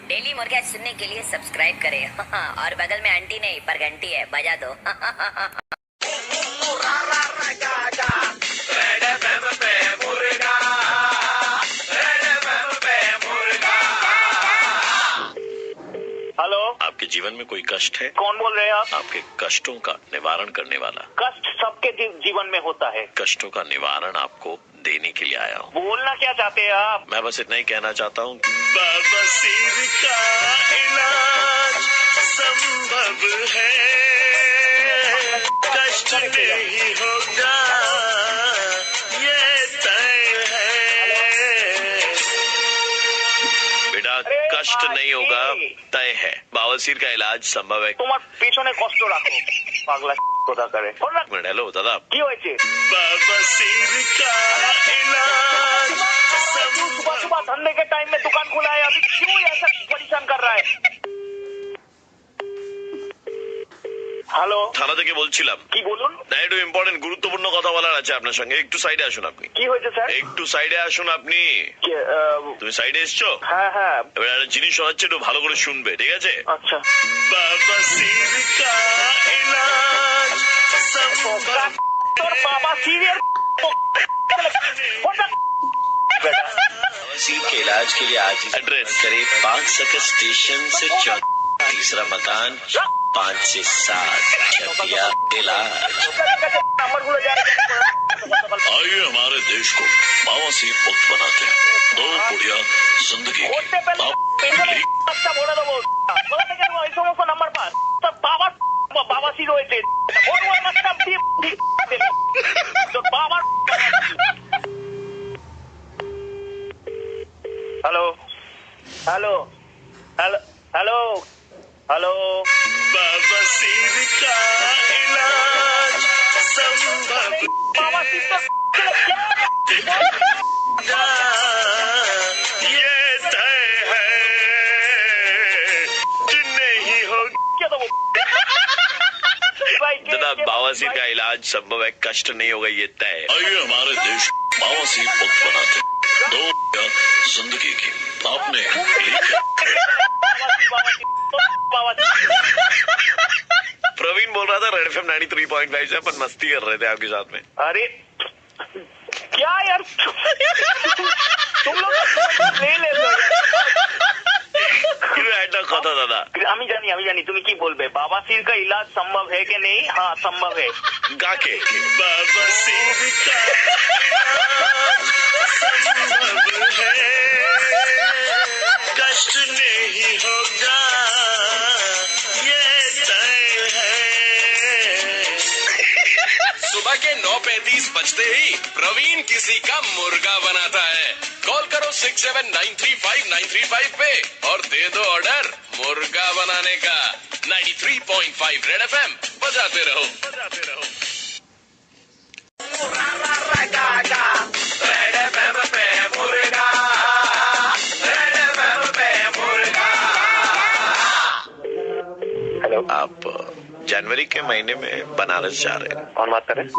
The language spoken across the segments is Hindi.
डेली मुर्गा सुनने के लिए सब्सक्राइब करें और बगल में आंटी नहीं पर घंटी है, बजा दो। हेलो, आपके जीवन में कोई कष्ट है? कौन बोल रहे हैं आप? आपके कष्टों का निवारण करने वाला। कष्ट सबके जीवन में होता है। कष्टों का निवारण आपको देने के लिए आया हूँ। बोलना क्या चाहते हैं आप? मैं बस इतना ही कहना चाहता हूँ, बाबा सिर का इलाज संभव है, कष्ट नहीं होगा ये तय है। बेटा कष्ट नहीं होगा तय है, बवासीर का इलाज संभव है। তোমার পিছনে কষ্ট রাখো, পাগলা কথা করে। हेलो दादा, কি হয়েছে? बवासीर का इलाज सुबह सुबह धंधे के टाइम में दुकान खुला है, अभी क्यों ऐसा परेशान कर रहा है? হ্যালো, থানা থেকে বলছিলাম। কি বলুন? না, একটু ইম্পর্টেন্ট গুরুত্বপূর্ণ কথা বলার আছে আপনার সঙ্গে, একটু সাইডে আসুন আপনি। কি হয়েছে স্যার? একটু সাইডে আসুন আপনি। তুমি সাইডে এসছো? হ্যাঁ হ্যাঁ। এবার একটা জিনিস শোনাচ্ছে, একটু ভালো করে শুনবে, ঠিক আছে? আচ্ছা। বাবা সির কা ইলাজ সম্ভব। তোর বাবা সিরিয়াল बवासीर के इलाज के लिए आज एड्रेस करीब 5 सकत स्टेशन से 4 मकान 5 से 7 छतिया इलाज। आइए हमारे देश को बवासीर मुक्त बनाते हैं। दो बढ़िया जिंदगी की আচ্ছা বলে দেবো, কোথা থেকে ওই সমস্ত নাম্বার পাস? তোর বাবার বাবাসি রয়েছে, তোর বাবার। Hello hello hello hello hello. बवासीर का इलाज संभव বাবাসি তো ये तय है, नहीं होगा। दादा, बवासीर का इलाज संभव है, कष्ट नहीं होगा ये तय। आइए हमारे देश बवासीर मुक्त बनाते हैं। दो जिंदगी की आपने प्रवीण बोल रहा था रेड एफएम 93.5 से, अपन मस्ती कर रहे थे आपके साथ में। अरे क्या यार, तुम लोग ले लो। কথা দাদা, আমি জানি তুমি কি বলবে। বাবাসির का इलाज संभव है कि नहीं? हाँ संभव है। गाके बवासीर का इलाज संभव है, कष्ट नहीं होगा ये तय है। सुबह के 9:35 बजते ही प्रवीण किसी का मुर्गा बनाता है। कॉल करो 67935935 पे और दे दो ऑर्डर मुर्गा बनाने का। 93.5 रेड एफएम बजाते रहो। रेड एफएम पे मुर्गा, रेड एफएम पे मुर्गा। हेलो, आप जनवरी के महीने में बनारस जा रहे हैं? कौन बात कर रहे हैं?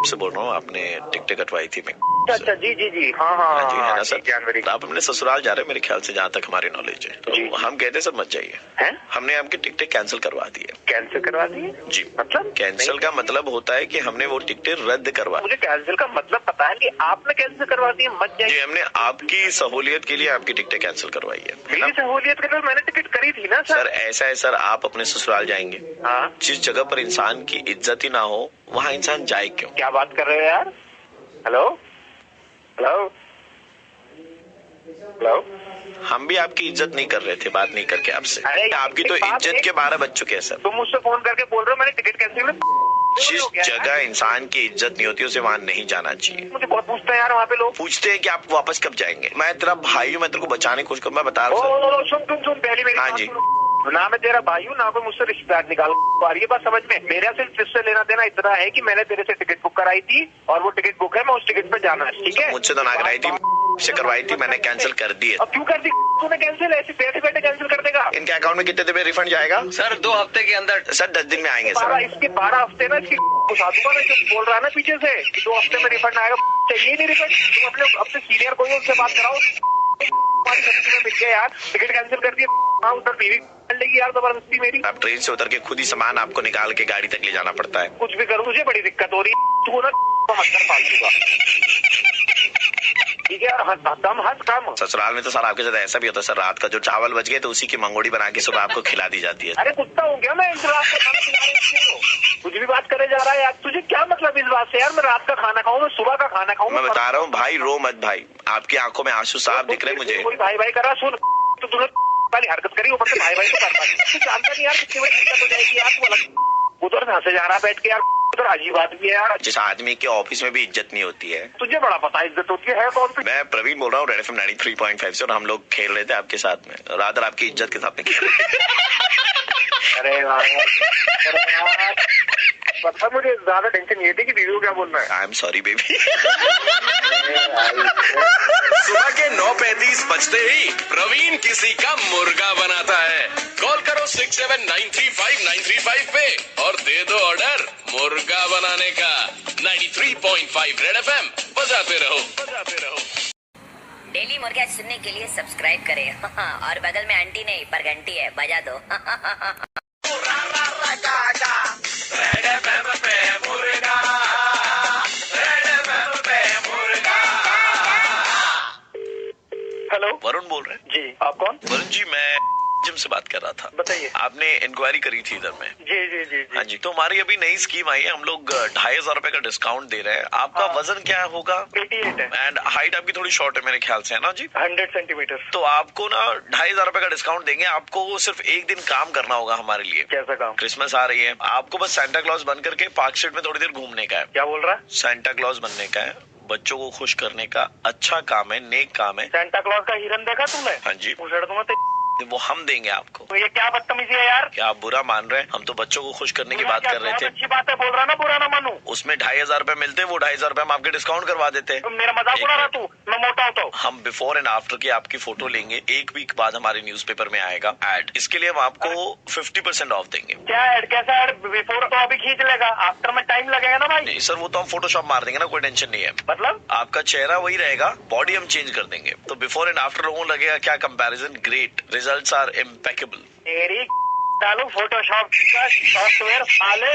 से बोल रहा हूँ, आपने टिकटें कटवाई थी मैं। अच्छा जी जी जी, हाँ हाँ जी है ना सर? जनवरी। तो आप अपने ससुराल जा रहे हैं मेरे ख्याल से, जहाँ तक हमारी नॉलेज है। तो जी। हम कहते सर मत जाइए, हैं? हमने आपकी टिकटें कैंसिल करवा दी है। कैंसिल करवा दिए? जी, मतलब कैंसिल का मतलब होता है कि हमने वो टिकटें रद्द करवा दी। मुझे कैंसिल का मतलब पता है कि आपने कैंसिल करवा दी, मत जी, जाइए। हमने आपकी सहूलियत के लिए आपकी टिकटें कैंसिल करवाई है। मेरी सहूलियत के लिए मैंने टिकट करी थी ना सर सर। ऐसा है सर, आप अपने ससुराल जाएंगे, हाँ, जिस जगह पर इंसान की इज्जत ही ना हो वहाँ इंसान जाए क्यों? क्या बात कर रहे हो यार? Hello hello hello. हम भी आपकी इज्जत नहीं कर रहे थे बात नहीं करके आपसे। अरे आपकी तो एक बात इज्जत है। के 12 बज चुके हैं सर। तुम मुझसे फोन करके बोल रहे हो मैंने टिकट कैंसिल कर। जिस जगह इंसान की इज्जत नहीं होती उसे वहाँ नहीं जाना चाहिए। मुझे बहुत पूछते हैं यार वहाँ पे लोग। पूछते हैं कि आप वापस कब जाएंगे। मैं तेरा भाई हूँ, मैं तेरे को बचाने की कोशिश करूँ, मैं बता रहा हूँ सर। ओ सुन पहले मेरी हाँ बात जी। सुनो। ना मैं तेरा भाई हूँ, ना कोई मुझसे रिश्तेदार निकाल पा रही है। बात समझ में, मेरे सिर्फ इससे लेना देना इतना है कि मैंने तेरे से टिकट बुक कराई थी और वो टिकट बुक है, मैं उस टिकट पे जाना है, ठीक है? मुझसे तो ना कराई थी, से करवाई थी, मैंने कैंसिल कर दी है। अब क्यों कर दी तूने कैंसिल? ऐसे बैठे बैठे कैंसिल कर देगा? इनके अकाउंट में कितने देर में रिफंड जाएगा? सर 2 हफ्ते के अंदर। सर 10 दिन में आएंगे सर। इसके 12 हफ्ते ना इसकी घुसा दूंगा मैं। जो बोल रहा है ना पीछे से कि 2 हफ्ते में रिफंड आएगा, चाहिए नहीं रिफंड। तुम अपने सीनियर कोई उनसे बात कराओ। में बिक गया यार, टिकट कैंसिल कर दिया। हाँ उधर बीवी लेगी यार जबरदस्ती मेरी। आप ट्रेन से उतर के खुद ही सामान आपको निकाल के गाड़ी तक ले जाना पड़ता है। कुछ भी करूँ मुझे बड़ी दिक्कत हो रही है। तू ना मत कर फालतू का, ठीक है यार। हंस कम। ससुराल में तो सर आपके साथ ऐसा भी होता है सर, रात का जो चावल बच गए तो उसी की मंगोड़ी बना के सुबह आपको खिला दी जाती है। अरे कुत्ता हो गया मैं, इस रात का खाना खिला रही हूँ। कुछ भी बात करे जा रहा है यार, तुझे क्या मतलब इस बात से यार? मैं रात का खाना खाऊं, मैं सुबह का खाना खाऊं? मैं बता रहा हूँ भाई, रो मत भाई, आपकी आंखों में आंसू साफ दिख रहे मुझे। कोई भाई भाई कर रहा, सुन तो तूने वाली हरकत करी, ऊपर से भाई भाई को करता है। तू जानता नहीं यार कितनी बड़ी दिक्कत हो जाएगी यार। तू अलग उधर से हंसे जा रहा बैठ के यार, उधर अजीब आदमी है यार। जिस आदमी के ऑफिस में भी इज्जत नहीं होती है, तुझे बड़ा पता इज्जत होती है कौन सी? मैं प्रवीण बोल रहा हूँ रेड एफएम 93.5 से, और हम लोग खेल रहे थे आपके साथ में, रादर आपकी इज्जत के साथ में खेल रहे थे। अरे यार पता, मुझे ज्यादा टेंशन ये थी कि वीडियो क्या बोल रहा है। I am sorry baby. सुबह के 9:35 बजते ही प्रवीण किसी का मुर्गा बनाता है। कॉल करो 67935935 पे और दे दो ऑर्डर मुर्गा बनाने का। 93.5 रेड एफएम बजाते रहो। डेली मुर्गा सुनने के लिए सब्सक्राइब करें और बगल में आंटी नहीं पर घंटी है, बजा दो। हेलो वरुण बोल रहे हैं? जी, आप कौन? वरुण जी मैं जिम से बात कर रहा था। बताइए। आपने इंक्वायरी करी थी इधर में? जी जी जी हाँ जी, तो हमारी अभी नई स्कीम आई है, हम लोग 2500 रुपए का डिस्काउंट दे रहे हैं। आपका वजन क्या होगा? 88 है एंड हाइट आपकी थोड़ी शॉर्ट है मेरे ख्याल से, है ना जी? 100 सेंटीमीटर। तो आपको ना 2500 रुपए का डिस्काउंट देंगे। आपको सिर्फ एक दिन काम करना होगा हमारे लिए। कैसा काम? क्रिसमस आ रही है, आपको बस सेंटा क्लॉज बन करके पार्क स्ट्रीट में थोड़ी देर घूमने का है। क्या बोल रहा है? सेंटा क्लॉज बनने का है, बच्चों को खुश करने का अच्छा काम है, नेक काम है। सेंटा क्लॉज का हिरन देखा तूने? हाँ जी, उछड़ दूंगा वो हम देंगे आपको। तो ये क्या बदतमीजी है यार? क्या आप बुरा मान रहे हैं? हम तो बच्चों को खुश करने की बात कर रहे थे। अच्छी बात है, बोल रहा ना बुरा ना मानू। उसमें 2500 रुपए मिलते, वो 2500 रुपए हम आपके डिस्काउंट करवा देते। तो मेरा मजाक उड़ा रहा तू? मैं मोटा हूँ तो? हम बिफोर एंड आफ्टर की आपकी फोटो लेंगे, एक वीक बाद हमारे न्यूज़पेपर में आएगा एड। इसके लिए हम आपको 50% ऑफ देंगे। क्या एड? कैसा एड? बिफोर तो अभी खींच लेगा, आफ्टर में टाइम लगेगा ना भाई। नहीं सर, वो तो हम फोटोशॉप मार देंगे ना, कोई टेंशन नहीं है। मतलब आपका चेहरा वही रहेगा, बॉडी हम चेंज कर देंगे। तो बिफोर एंड आफ्टर लोगों को लगेगा क्या comparison, great, results are impeccable. तेरी डालू फोटोशॉप का सॉफ्टवेयर साले,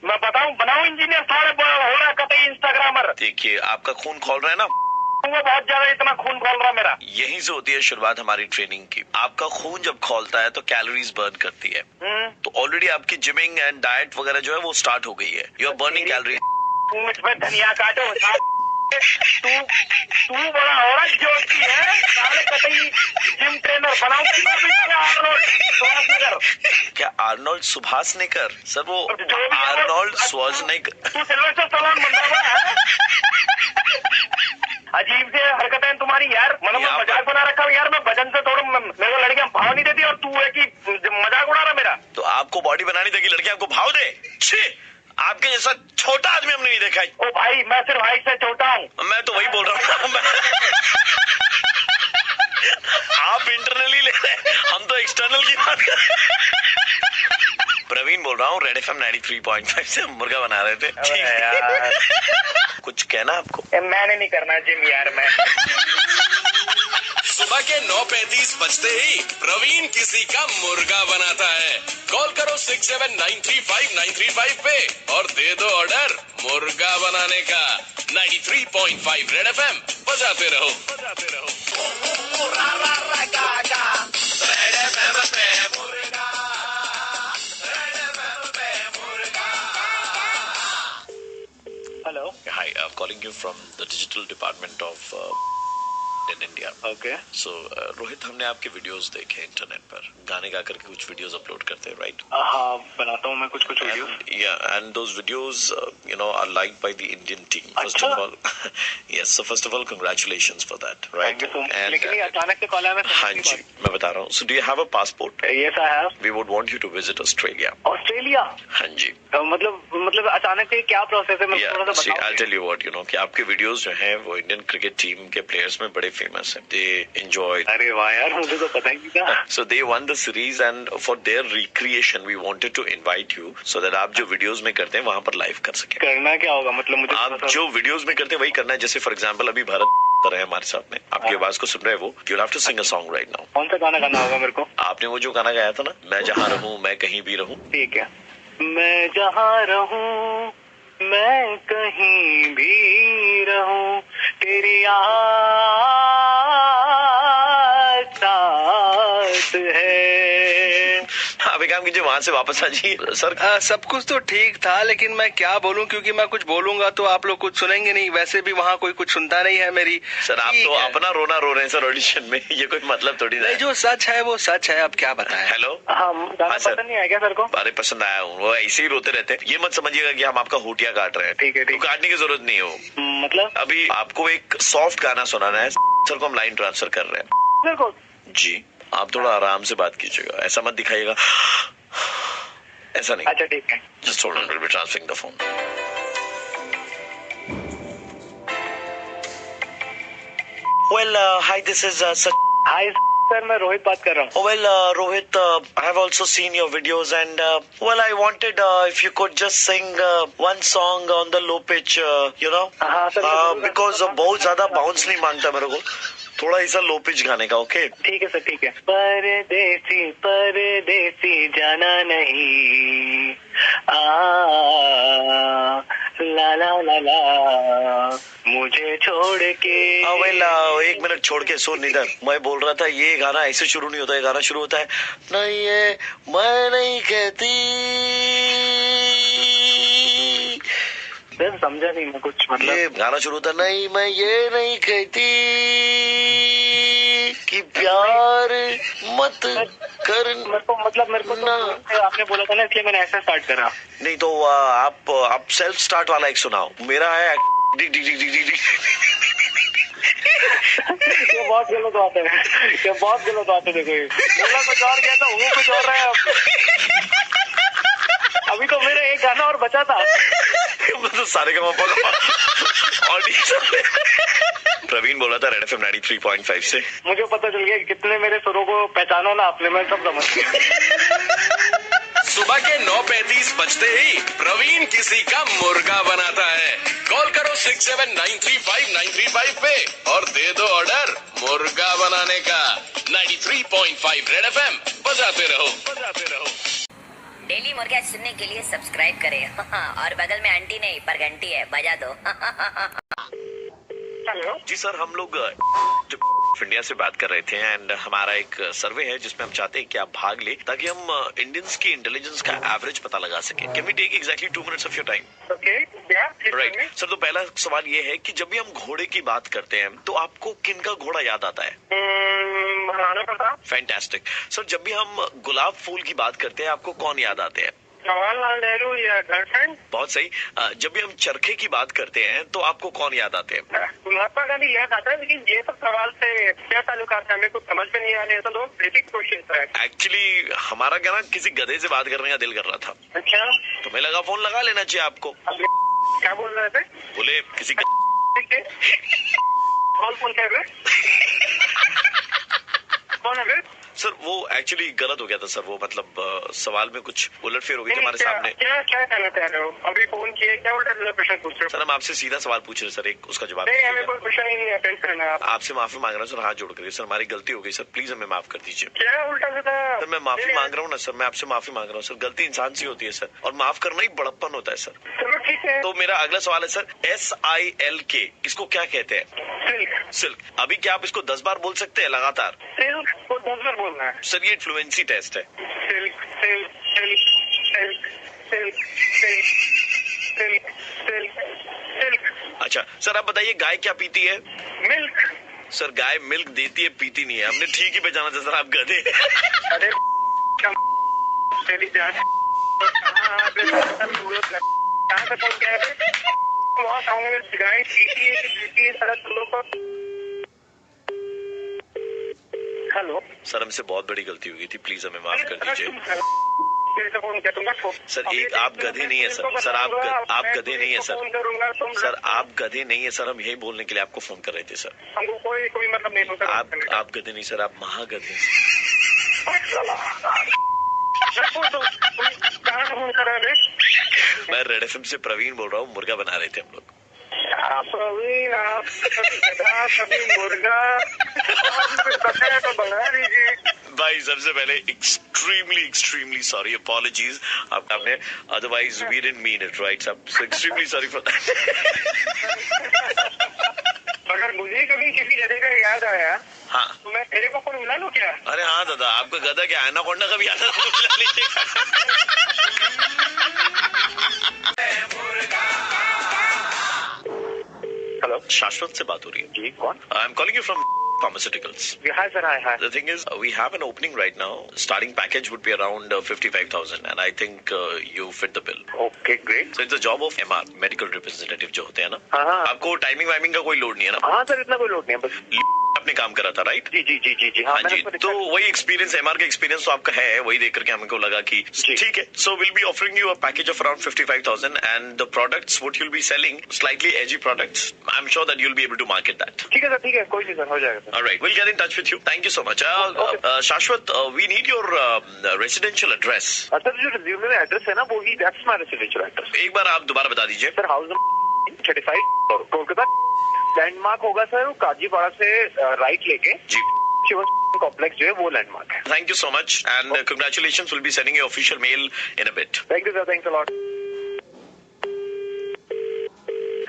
मैं बताऊं बनाऊं इंजीनियर सारे हो रहा कतई इंस्टाग्रामर। देखिए आपका खून खोल रहा है ना, वो बहुत ज्यादा इतना खून खोल रहा मेरा। यहीं से होती है शुरुआत हमारी ट्रेनिंग की। आपका खून जब खोलता है तो कैलोरीज बर्न करती है। तो ऑलरेडी आपकी जिमिंग एंड डाइट वगैरह जो है वो स्टार्ट हो गई है। You are burning calories. तू मुझ धनिया काटो तू बड़ा हो रहा ज्योति है साले, कतई जिम ट्रेनर बनाऊं क्या आर्नोल्ड सुभाषनेकर? सर वो आर्नोल्ड श्वार्ज़नेगर। तू सिल्वेस्टर स्टैलोन बन रहा है। अजीब से हरकतें तुम्हारी यार, मतलब मैं मजाक बना रखा हूँ यार। मैं वजन से थोड़ा, मेरे को लड़कियां भाव नहीं देती और तू है कि मजाक उड़ा रहा मेरा। तो आपको बॉडी बनानी देगी, लड़की आपको भाव दे? छी, आपके जैसा छोटा आदमी हमने नहीं देखा है। ओ भाई, मैं सिर्फ हाइट से छोटा हूँ। मैं तो वही बोल रहा हूँ। आप इंटरनली ले रहे हैं, हम तो एक्सटर्नल की बात कर रहे हैं। प्रवीण बोल रहा हूँ रेड एफएम 93.5 से, हम मुर्गा बना रहे थे। यार कुछ कहना आपको? मैंने नहीं करना जिम यार। मैं सुबह के 9:35 बजते ही प्रवीण किसी का मुर्गा बनाता है। कॉल करो 67935935 पे और दे दो ऑर्डर मुर्गा बनाने का। 93.5 रेड एफएम बजाते रहो। Hello, Hi, I'm calling you from the digital department of in India. Okay. So Rohit, हमने आपके वीडियोस देखे इंटरनेट पर, गाने गा करके कुछ वीडियोस अपलोड करते हैं, राइट? हाँ, बनाता हूँ मैं कुछ videos. And those videos are liked by the Indian team. First of all, yes. So first of all, congratulations for that, right? Thank you so much. लेकिन ये अचानक से कॉल आया, मैं हाँ जी, मैं बता रहा हूँ। So do you have a passport? Yes, I have. We would want you to visit Australia. Australia? हाँ जी। मतलब अचानक से क्या प्रोसेस है? मैं थोड़ा सा See, बताओ। I'll tell you what, कि आपके वीडियोस जो हैं वो इंडियन क्रिकेट टीम के प्लेयर्स में बड़े फेमस हैं। They enjoyed. अरे वाह यार, मुझे तो पता ही नहीं था। So they won the series and for their recreation we wanted to invite you so that आप जो वीडियोस में करते हैं वहाँ पर लाइव कर सकें। करना क्या होगा? मतलब मुझे आप जो वीडियोस में करते हैं वही करना है। जैसे फॉर एग्जांपल अभी भारत कर रहे हैं हमारे साथ में, आपकी आवाज को सुन रहे हैं वो। You'll have to sing a song right now। कौन सा गाना गाना होगा मेरे को? आपने वो जो गाना गाया था ना, मैं जहाँ रहूं मैं कहीं भी रहूं। ठीक है। मैं जहाँ रहूं मैं कहीं भी रहूं, तेरी याद साथ है। आप एक काम कीजिए, वहाँ से वापस आ जाइए सर। सब कुछ तो ठीक था, लेकिन मैं क्या बोलूं, क्योंकि मैं कुछ बोलूंगा तो आप लोग कुछ सुनेंगे नहीं। वैसे भी वहाँ कोई कुछ सुनता नहीं है मेरी। सर आप तो अपना रोना रो रहे हैं सर ऑडिशन में, ये कोई मतलब थोड़ी ना है। जो सच है वो सच है, अब क्या बताएं। हेलो, गाना सर। पसंद नहीं आया क्या सर को? अरे पसंद आया हूँ, वो ऐसे ही रोते रहते हैं। ये मत समझिएगा कि हम आपका होटिया काट रहे हैं। ठीक है, ठीक। तो काटने की जरूरत नहीं हो। मतलब अभी आपको एक सॉफ्ट गाना सुनाना है सर को, हम लाइन ट्रांसफर कर रहे हैं। सर को जी, आप थोड़ा आराम से बात कीजिएगा, ऐसा मत दिखाइएगा, ऐसा नहीं। अच्छा ठीक है। Just hold on, we'll be transferring the phone. Well, hi, this is Sach. Hi sir, मैं रोहित बात कर रहा हूँ। Oh, well, Rohit, I have also seen your videos and, well, I wanted if you could just sing one song on the low pitch, you know, हाँ सर, because बहुत ज्यादा बाउंस नहीं मांगता मेरे को, थोड़ा ऐसा लो पिच गाने का। ओके ठीक है सर, ठीक है। परदेसी परदेसी जाना नहीं, ला ला ला ला मुझे छोड़ के। वेल, एक मिनट छोड़ के सुन इधर। मैं बोल रहा था ये गाना ऐसे शुरू नहीं होता, ये गाना शुरू होता है नहीं ये मैं नहीं कहती। सर समझा नहीं मैं कुछ, मतलब ये गाना शुरू होता नहीं मैं ये नहीं कहती कि प्यार मत कर। मेरे को ना। तो आपने बोला था ना, इसलिए मैंने ऐसा स्टार्ट करा। नहीं तो आप सेल्फ स्टार्ट वाला एक सुनाओ। मेरा है डिग डिग डिग डिग डिग। ये बहुत गलत बात है, ये बहुत गलत बात है। देखो ये बोला कुछ और गया था, वो कुछ और रहा है। अभी तो मेरा एक गाना और बचा था। तो सारे का प्रवीण बोला था रेड एफएम 93.5 से। मुझे पता चल गया कि कितने मेरे सुरों को पहचाना ना आपने, मैं सब समझ गया। सुबह के 9:35 बजते ही प्रवीण किसी का मुर्गा बनाता है। कॉल करो 67935935 पे और दे दो ऑर्डर मुर्गा बनाने का। 93.5 रेड एफएम बजाते रहो। डेली मुर्गा सुनने के लिए सब्सक्राइब करें और बगल में आंटी नहीं पर घंटी है, बजा दो। हेलो जी सर, हम लोग जो इंडिया से बात कर रहे थे एंड हमारा एक सर्वे है जिसमें हम चाहते हैं कि आप भाग ले ताकि हम इंडियंस की इंटेलिजेंस का एवरेज पता लगा सकें। Can we take exactly 2 minutes of your time? Okay right sir, तो पहला सवाल ये है कि जब भी हम घोड़े की बात करते हैं तो आपको किन का घोड़ा याद आता है? महाराणा प्रताप। फैंटास्टिक सर, जब भी हम गुलाब फूल की बात करते हैं आपको कौन याद आते हैं? जवाहरलाल नेहरू या गर्लफ्रेंड। बहुत सही। जब भी हम चरखे की बात करते हैं तो आपको कौन याद आते हैं? महात्मा गांधी याद आता है, लेकिन ये सब सवाल से क्या ताल्लुकात है हमें कुछ समझ में नहीं आ रहे। तो लोग बेसिक क्वेश्चन है। एक्चुअली हमारा क्या ना, किसी गधे से बात करने का दिल कर रहा था। अच्छा, तो मैं लगा फोन लगा लेना चाहिए आपको। क्या बोल रहे थे? बोले किसी का ठीक है, कौन कौन कह रहे? कौन है फिर? सर वो एक्चुअली गलत हो गया था सर, वो मतलब सवाल में कुछ उलटफेर हो गई थी हमारे सामने। क्या क्या कहना चाह रहे हो? अभी फोन किए, क्या उल्टा क्वेश्चन पूछ रहे हो? सर हम आपसे सीधा सवाल पूछ रहे हैं सर, एक उसका जवाब नहीं, हमें दीजिएगा। कोई क्वेश्चन ही नहीं अटेंड करना है। आपसे माफी मांग रहा हूँ सर, हाथ जोड़ कर सर, हमारी गलती हो गई सर, प्लीज हमें माफ कर दीजिए। क्या उल्टा सीधा? सर मैं माफी मांग रहा हूँ ना सर, मैं आपसे माफी मांग रहा हूँ सर, गलती इंसान से होती है सर, और माफ करना ही बड़प्पन होता है सर। चलो ठीक है। तो मेरा अगला सवाल है सर, SILK इसको क्या कहते हैं? सिल्क। सिल्क। अभी क्या आप इसको 10 बार बोल सकते हैं लगातार? सिल्क को 10 बार बोलना है। सर ये फ्लुएंसी टेस्ट है। Silk silk silk silk silk silk silk silk silk. अच्छा सर आप बताइए गाय क्या पीती है? मिल्क। सर गाय मिल्क देती है, पीती नहीं है। हमने ठीक ही पहचाना था सर, आप गधे। अरे तेरी जान कहाँ से फोन किया है? वहाँ खाऊंगे गाय पीती है कि पीती है, सारा तुम लोग को। हेलो सर हमसे बहुत बड़ी गलती हो गई थी, प्लीज हमें माफ कर दीजिए। सर एक आप गधे नहीं है सर, सर आप गधे नहीं है सर, सर आप गधे नहीं है सर, हम यही बोलने के लिए आपको फोन कर रहे थे सर। हमको कोई मतलब नहीं होता। आप गधे नहीं सर, आप महागधे। मैं रेड एफएम से प्रवीण बोल रहा हूँ, मुर्गा बना रहे थे हम लोग। प्रवीण, आप कभी गधा, कभी मुर्गा, आप तो बना दीजिए। भाई सबसे पहले एक्सट्रीमली सॉरी, अपॉलॉजीज आपने, otherwise we didn't mean it, right? So extremely sorry for that. अगर मुझे कभी किसी जगह का याद आया, हाँ, तो मैं तेरे को फोन मिला लूं क्या? अरे हाँ दादा, आपका गधा क्या एनाकोंडा का भी आता है, तो मिला लीजिएगा। हेलो, शाश्वत से बात हो रही है? जी कौन? I am calling you from pharmaceuticals. Hi sir, hi. The thing is, we have an opening right now. Starting package would be around 55,000, and I think you fit the bill. Okay great. So it's a job of MR, medical representative जो होते हैं ना। हाँ हाँ आपको टाइमिंग वाइमिंग का कोई लोड नहीं है ना? हाँ सर, इतना कोई लोड नहीं है, बस आपने काम करा था, राइट? जी जी जी जी जी। हाँ मैंने जी, उसको तो देखा। वही एक्सपीरियंस, MR का एक्सपीरियंस तो आपका है, वही देख करके हमको लगा कि जी। ठीक है। So will be offering you a package of around 55,000 and the products what you'll be selling slightly edgy products. I'm sure that you'll be able to market that. ठीक है सर, ठीक है, कोई नहीं सर, हो जाएगा sir. All right, we'll get in touch with you. Thank you so much. Shashwat, we need your residential address. Sir जो रिज्यूमे में एड्रेस है ना, वो ही दैट्स माय रेसिडेंशियल एड्रेस। एक बार आप दोबारा बता दीजिए। Sir house number 35 Kolkata. Landmark होगा सर वो काजीपाड़ा से राइट लेके जी, शिवन कॉम्प्लेक्स जो है वो लैंडमार्क है। Thank you so much and congratulations. We'll be sending you official mail in a bit. Thank you sir, thanks a lot.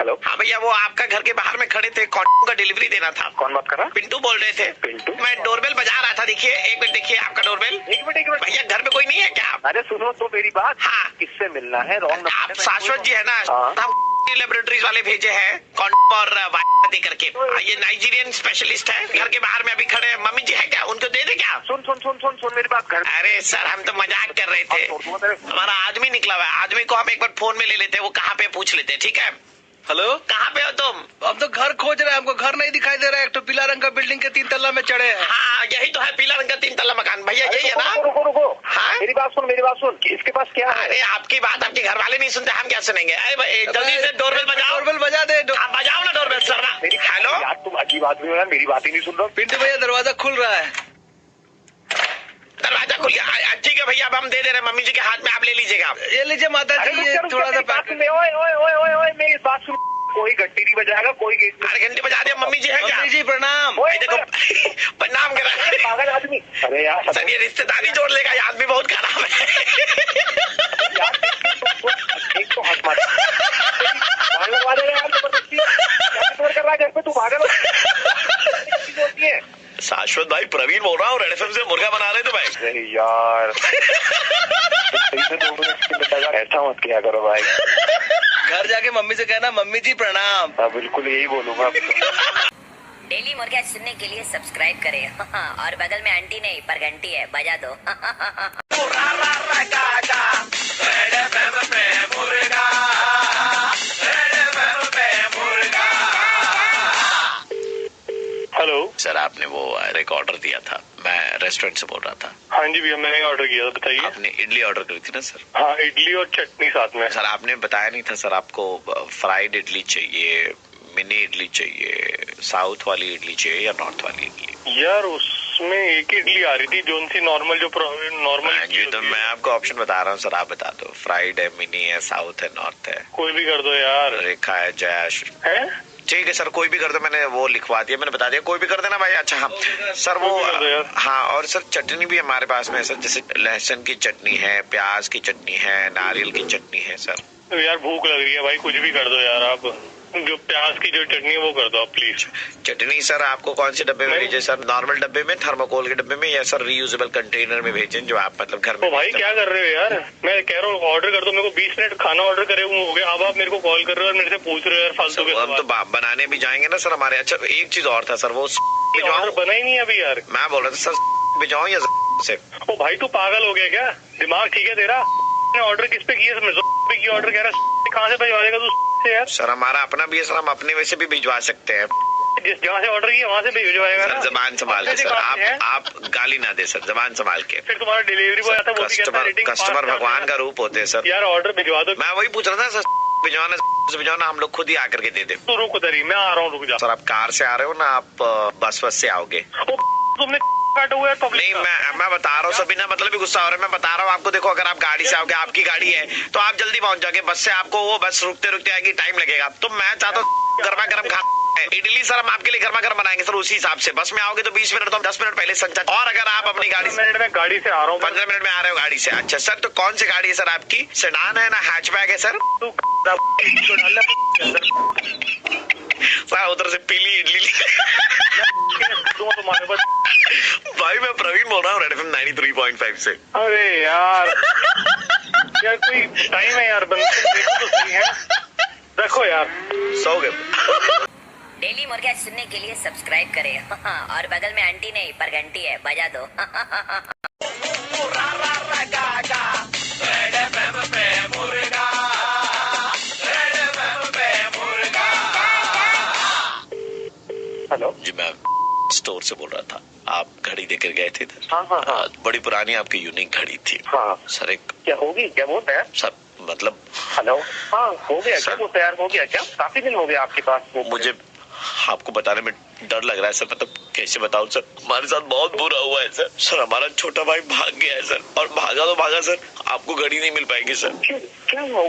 Hello, हाँ भैया, वो आपका घर के बाहर में खड़े थे, कौन का डिलीवरी देना था। कौन बात कर रहा है? पिंटू बोल रहे थे। पिंटू? मैं डोरबेल बजा रहा था, देखिए एक मिनट, देखिए आपका डोरबेल। एक मिनट भैया घर में कोई नहीं है क्या? अरे सुनो तो मेरी बात। हाँ। किससे मिलना है? Wrong number. आप शाश्वत जी है ना? हाँ। हम लेबोरेटरीज वाले भेजे हैं कौन और दे करके। ये नाइजीरियन स्पेशलिस्ट है, घर के बाहर में अभी खड़े हैं। मम्मी जी है क्या? उनको दे दे क्या? सुन सुन सुन सुन सुन मेरी बात कर। अरे सर, हम तो मजाक कर रहे थे। हमारा आदमी निकला हुआ है, आदमी को हम एक बार फोन में ले लेते हैं, वो कहाँ पे पूछ लेते हैं, ठीक है? हेलो, कहाँ पे हो तुम? हम तो घर खोज रहे हैं, हमको घर नहीं दिखाई दे रहा है। एक तो पीला रंग का बिल्डिंग के 3 तल्ला में चढ़े हैं। हाँ, यही तो है, पीला रंग का 3 तल्ला मकान। भैया यही है ना? रुको रुको, हाँ? मेरी बात सुन, इसके पास क्या है? अरे आपकी बात आपके घर वाले नहीं सुनते, हम क्या सुनेंगे? अरे भाई, जल्दी से डोरबेल बजाओ। डोरबेल बजा दे। हाँ, बजाओ ना डोरबेल सर। हेलो यार तुम अजीब आदमी हो यार, मेरी बात ही नहीं सुन रहा। पिंटू भैया दरवाजा खुल रहा है। दरवाजा खुल गया। ठीक है भैया, अब हम दे दे रहे हैं, मम्मी जी के हाथ में, आप ले लीजिएगा। ये लीजिए माता अरे जी, ये रुक जा, थोड़ा सा मेरी बात सुन ले। ओए ओए ओए ओए ओए, मेरी बात सुन। कोई घंटी नहीं बजाएगा, कोई गेट अरे घंटे बजा दिया। मम्मी जी है क्या? मम्मी जी प्रणाम। भाई देखो, प्रणाम करा। पागल आदमी। अरे यार सर, ये रिश्तेदारी जोड़ लेगा, ये आदमी बहुत खराब है। एक तो हाथ मार लगवा देगा यार, जबरदस्ती क्या कर रहा है घर पे? तू पागल होती है। शाश्वत भाई, प्रवीण बोल रहा हूँ, रेड एफएम से मुर्गा बना रहे थे भाई। अरे यार ऐसा मत किया करो भाई। घर जाके मम्मी से कहना, मम्मी जी प्रणाम। हाँ बिल्कुल यही बोलूंगा। डेली मुर्गा सुनने के लिए सब्सक्राइब करें और बगल में आंटी नहीं पर घंटी है, बजा दो। हेलो सर, आपने वो एक ऑर्डर दिया था, मैं रेस्टोरेंट से बोल रहा था। हाँ जी भैया, मैंने ऑर्डर किया था, बताइए। आपने इडली ऑर्डर करी थी ना सर? हाँ, इडली और चटनी साथ में। सर आपने बताया नहीं था सर, आपको फ्राइड इडली चाहिए, मिनी इडली चाहिए, साउथ वाली इडली चाहिए या नॉर्थ वाली इडली? यार उसमें एक इडली आ रही थी, जोन सी नॉर्मल, जो नॉर्मल। जी, तो मैं आपको ऑप्शन बता रहा हूँ सर, आप बता दो। फ्राइड है, मिनी है, साउथ है, नॉर्थ है। कोई भी कर दो यार। रेखा है, जयश है। ठीक है सर, कोई भी कर दो। मैंने वो लिखवा दिया, मैंने बता दिया, कोई भी कर देना भाई। अच्छा हाँ सर, वो कोई भी कर दो यार। हाँ, और सर चटनी भी हमारे पास में है सर, जैसे लहसुन की चटनी है, प्याज की चटनी है, नारियल की चटनी है सर। तो यार भूख लग रही है भाई, कुछ भी कर दो यार। आप जो प्याज की जो चटनी है वो कर दो आप प्लीज। चटनी सर आपको कौन से डब्बे में भेजे सर? नॉर्मल डब्बे में, थर्मोकोल के डब्बे में, या सर रीयूजेबल कंटेनर में भेजें जो आप मतलब घर में? तो भाई क्या कर रहे हो यार? मैं कह रहा हूँ ऑर्डर कर दो, मेरे को 20 मिनट खाना ऑर्डर करे हुए हो गए, अब आप मेरे को कॉल कर रहे हो और मेरे से पूछ रहे हो यार फालतू के हम तो बनाने भी जाएंगे ना सर हमारे। अच्छा एक चीज और था सर, वो ऑर्डर बना ही नहीं है अभी यार। मैं बोल रहा था सर, भिजवाऊं या से? ओ भाई तू पागल हो गया क्या? दिमाग ठीक है तेरा? ऑर्डर किस पे किया? पे किया ऑर्डर, कह रहा कहाँ से भिजवा देगा तू यार? सर हमारा अपना भी है सर, हम अपने में से भी भिजवा सकते हैं। जिस जहाँ से ऑर्डर किया वहाँ से भिजवाएगा ना? जबान संभाल के सर, आप गाली ना दे सर, जबान संभाल के। फिर तुम्हारा डिलीवरी बॉय आता है, वो भी कहता है रेटिंग 5 कस्टमर भगवान का रूप होते हैं सर। यार ऑर्डर भिजवा दो। मैं वही पूछ रहा था सर, भिजवाना हम लोग खुद ही आकर के दे दे। तू रुक उधर ही, मैं आ रहा हूँ, रुक जा। सर आप कार से आ रहे हो ना, आप बस से आओगे? तुमने काटे हुए तो नहीं, मैं बता रहा हूँ, सभी ना मतलब भी गुस्सा हो रहा है। मैं बता रहा हूँ आपको, देखो अगर आप गाड़ी से आओगे, आपकी गाड़ी है तो आप जल्दी पहुंच जाओगे। बस से आपको वो बस रुकते रुकते आएगी, टाइम लगेगा। तो मैं चाहता हूँ गर्मा गर्म खा इडली सर, हम आपके लिए गर्मा गर्म बनाएंगे सर उसी हिसाब से। बस में आओगे तो 20 मिनट तो हम 10 मिनट पहले संचा। और अगर आप अपनी गाड़ी से, मिनट में गाड़ी से आ रहा हूँ, 15 मिनट में आ रहे हो गाड़ी से। अच्छा सर, तो कौन सी गाड़ी है सर आपकी? सेडान है ना हैचबैक है सर? तू सर उधर से पीली इडली तुम्हारे पास। भाई मैं प्रवीण बोल रहा हूँ रेड एफएम 93.5 से। अरे यार कोई टाइम है यार, बंदे देखो तो सही है, रखो यार। सो गए। डेली मुर्गा सुनने के लिए सब्सक्राइब करें और बगल में आंटी नहीं पर घंटी है, बजा दो। हेलो जी, मैं स्टोर से बोल रहा था। आप घड़ी देकर गए थे इधर? हाँ हाँ हाँ बड़ी पुरानी आपकी यूनिक घड़ी थी। हाँ। सर एक क्या होगी, क्या बोलते हैं सर मतलब हेलो? हाँ हो गया सर। क्या, वो तैयार हो गया क्या? काफी दिन हो गया आपके पास वो। मुझे आपको बताने में डर लग रहा है सर, मतलब कैसे बताऊं सर, हमारे साथ बहुत बुरा हुआ है सर। सर हमारा छोटा भाई भाग गया है सर, और भागा तो भागा सर, आपको घड़ी नहीं मिल पाएगी सर। क्या हो?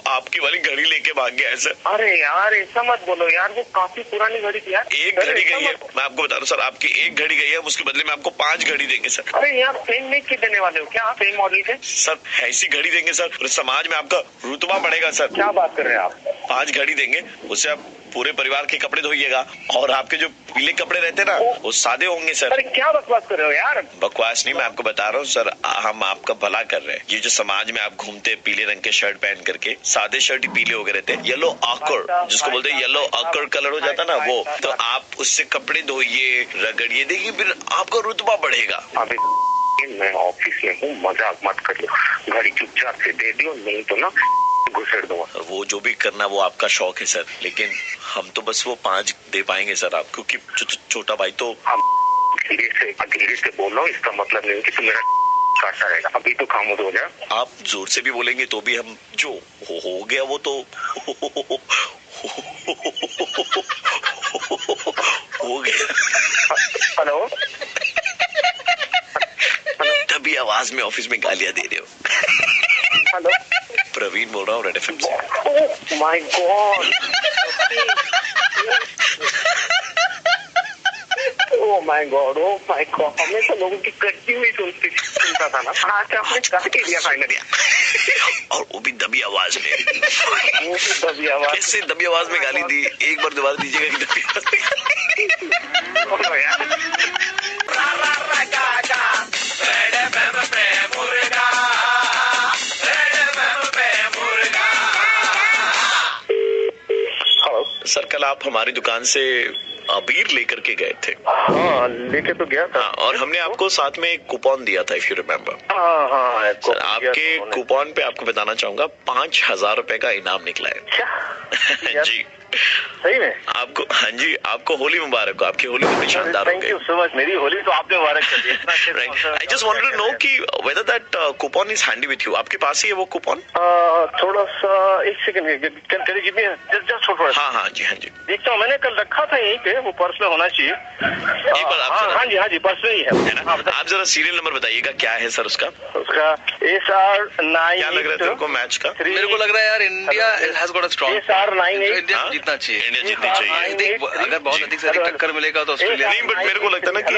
आपकी वाली घड़ी लेके भाग गया है सर। अरे यार ऐसा मत बोलो यार, वो काफी पुरानी घड़ी थी यार। एक घड़ी गई है, मैं आपको बता रहा हूँ सर, आपकी एक घड़ी गई है, उसके बदले में आपको 5 घड़ी देंगे सर। अरे यार सेम में क्यों देने वाले हो? क्या सेम मॉडल के? सर ऐसी घड़ी देंगे सर, और समाज में आपका रुतबा बढ़ेगा सर। क्या बात कर रहे हैं आप? 5 घड़ी देंगे, उससे आप पूरे परिवार के कपड़े धोइएगा, और आपके जो पीले कपड़े रहते हैं ना वो सादे होंगे सर। अरे क्या बकवास कर रहे हो यार? बकवास नहीं, मैं आपको बता रहा हूँ सर, हम आपका भला कर रहे हैं। ये जो समाज में आप घूमते हैं पीले रंग के शर्ट पहन करके, सादे शर्ट ही पीले हो गए रहते हैं, येलो ऑकर जिसको बोलते हैं, येलो ऑकर कलर हो जाता ना वो, तो आप उससे कपड़े धोइए, रगड़िए, देखिए फिर आपका रुतबा बढ़ेगा। अभी मैं ऑफिस में हूँ, मजाक मत करियो। घड़ी चुपचाप से दे दियो, नहीं तो ना घुसेड़ दूंगा। वो जो भी करना वो आपका शौक है सर, लेकिन हम तो बस वो 5 दे पाएंगे सर आप, क्योंकि छोटा भाई तो। धीरे से बोल रहा हूँ, इसका मतलब नहीं कि तू मेरा काटता रहेगा। अभी तो खामोश हो जा। आप जोर से भी बोलेंगे तो भी हम जो हो गया वो तो हो गया। हेलो? तभी आवाज में ऑफिस में गालियां दे रहे हो। हेलो? प्रवीण बोल रहा हूँ रेड एफएम से। Oh my God, oh my God, oh my God. हमें तो लोगों की कच्ची हुई सुनता था ना, आज आपने काट के दिया फाइनली, और वो भी दबी आवाज में। दबी आवाज। कैसे दबी आवाज में गाली दी? एक बार दोबारा दीजिएगा कि दबी आवाज में। बोलो यार। सर कल आप हमारी दुकान से अबीर लेकर के गए थे। हाँ लेके तो गया था। हाँ, और हमने आपको साथ में एक कूपन दिया था, इफ यू रिमेम्बर। हाँ हाँ सर आपके कूपन पे आपको बताना चाहूंगा 5,000 रुपए का इनाम निकला है। जी सही में? आपको, हाँ जी, आपको होली मुबारक हो। आपकी होली कितनी शानदार हो थैंक गई। You so much. मेरी होली तो आपने मुबारक कर दी। I just wanted to know कि whether that coupon is handy with you. आपके पास ही है वो कूपन? थोड़ा सा एक सेकंड, जस्ट थोड़ा। हाँ हाँ जी, हाँ जी। देखता हूँ, मैंने कल रखा था यहीं पे, वो पर्स में होना चाहिए। एक बार आप हाँ जी पर्स में ही है ना। आप जरा सीरियल नंबर बताइएगा क्या है सर उसका? उसका SR9। क्या लग रहा है तेरे को मैच का? मेरे को लग रहा है यार India has got a strong. SR98। India जीतना चाहिए। इंडिया जीतनी चाहिए। अगर बहुत अधिक से अधिक टक्कर मिलेगा तो ऑस्ट्रेलिया। नहीं, बट मेरे को लगता है ना कि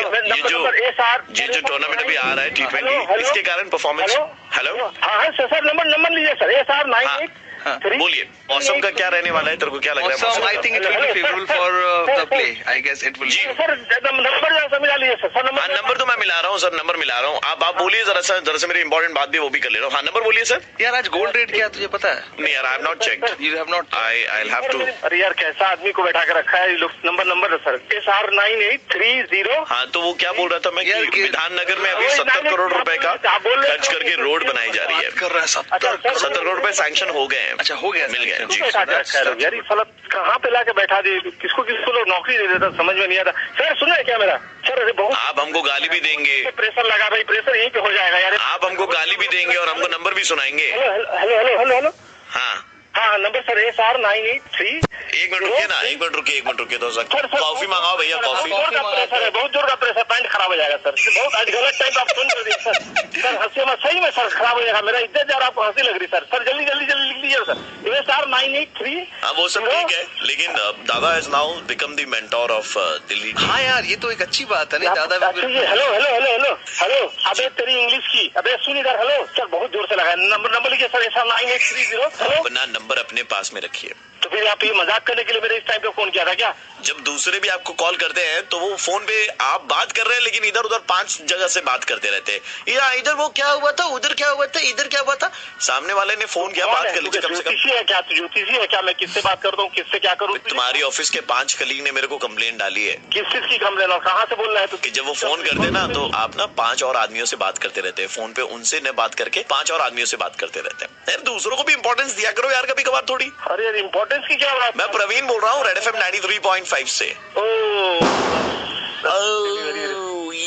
ये जो टूर्नामेंट अभी आ रहा है T20, इसके कारण परफॉर्मेंस। हेलो? हाँ सर, नंबर लीजिए सर। SR98। बोलिए, मौसम का क्या रहने वाला है? तेरे को क्या लग रहा है मौसम? I think it will be favourable for the play. I guess it will. जी सर नंबर मिला लीजिए सर। हाँ, नंबर तो मैं मिला रहा हूँ सर, नंबर मिला रहा हूँ। आप बोलिए जरा सा मेरी इंपॉर्टेंट बात भी वो भी कर ले रहा हूँ। हाँ, नंबर बोलिए सर। यार आज गोल्ड रेट क्या है तुझे पता है? नहीं यार, I have not checked. You have not? I have to. अरे यार कैसा आदमी को बैठा के रखा है ये लोग। Number sir SR9830। हाँ, तो वो क्या बोल रहा था मैं यार कि विधाननगर में अभी 70 करोड़ रुपए का खर्च करके रोड बनाई जा रही है। कर रहा है 70 करोड़ रुपए सैंक्शन हो गए हैं। अच्छा, हो गया, मिल गए जी। बैठा के रखा है लोग यार। ये साला कहाँ पे लाके बैठा दे, किसको लोग नौकरी दे देता, समझ में नहीं आता। सर सुन रहे क्या मेरा? सर अरे बहुत आप हमको गाली भी देंगे, प्रेशर लगा भाई, प्रेशर यहीं पे हो जाएगा यार। आप हमको गाली भी देंगे और हमको नंबर भी सुनाएंगे। हेलो। हाँ हाँ नंबर सर SR983। एक मिनट रुकिए ना, एक मिनट रुकिए तो सर कॉफी मंगाओ भैया, कॉफी। बहुत जोर का प्रेशर है, बहुत जोर का प्रेशर, पैंट खराब हो जाएगा सर। बहुत आज गलत टाइम आप फोन कर दिए सर। सर हंसी में सही में सर खराब हो जाएगा मेरा, इज्जत जा रहा, आपको हंसी लग रही सर। सर जल्दी जल्दी जल्दी लिख लीजिए सर SR983। हाँ वो सब ठीक है, लेकिन दादा is now become the mentor of Delhi. हाँ यार, ये तो एक अच्छी बात है नहीं दादा। अच्छा ये hello hello hello hello hello, अबे तेरी इंग्लिश की, अबे सुन इधर, हेलो सर बहुत जोर से लगा। नंबर लिखिए सर SR9830। हेलो, अपना नंबर अपने पास में रखिए। तो फिर आप ये मजाक करने के लिए मेरे इस टाइम पे फोन किया था क्या? जब दूसरे भी आपको कॉल करते हैं तो वो फोन पे आप बात कर रहे हैं, लेकिन इधर उधर 5 जगह से बात करते रहते हैं। या इधर वो क्या हुआ था, उधर क्या हुआ था, इधर क्या हुआ था। सामने वाले ने फोन किया, बात कर लीजिए कम से कम। ज्योतिषी है क्या? ज्योतिषी है क्या? मैं किससे बात करता हूँ, किससे क्या करूँ? तुम्हारी ऑफिस के 5 कलीग ने मेरे को कंप्लेंट डाली है। किस चीज की कंप्लेन और कहाँ से बोल रहा है तू? कि जब वो फोन करते ना तो आप ना 5 और आदमियों से बात करते रहते हैं फोन पे, उनसे न बात करके 5 और आदमियों से बात करते रहते हैं। यार दूसरों को भी इंपॉर्टेंस दिया करो यार कभी कभार थोड़ी। अरे यार इंपॉर्टेंस की क्या बात? मैं प्रवीण बोल रहा हूँ रेड FM 93.5 से।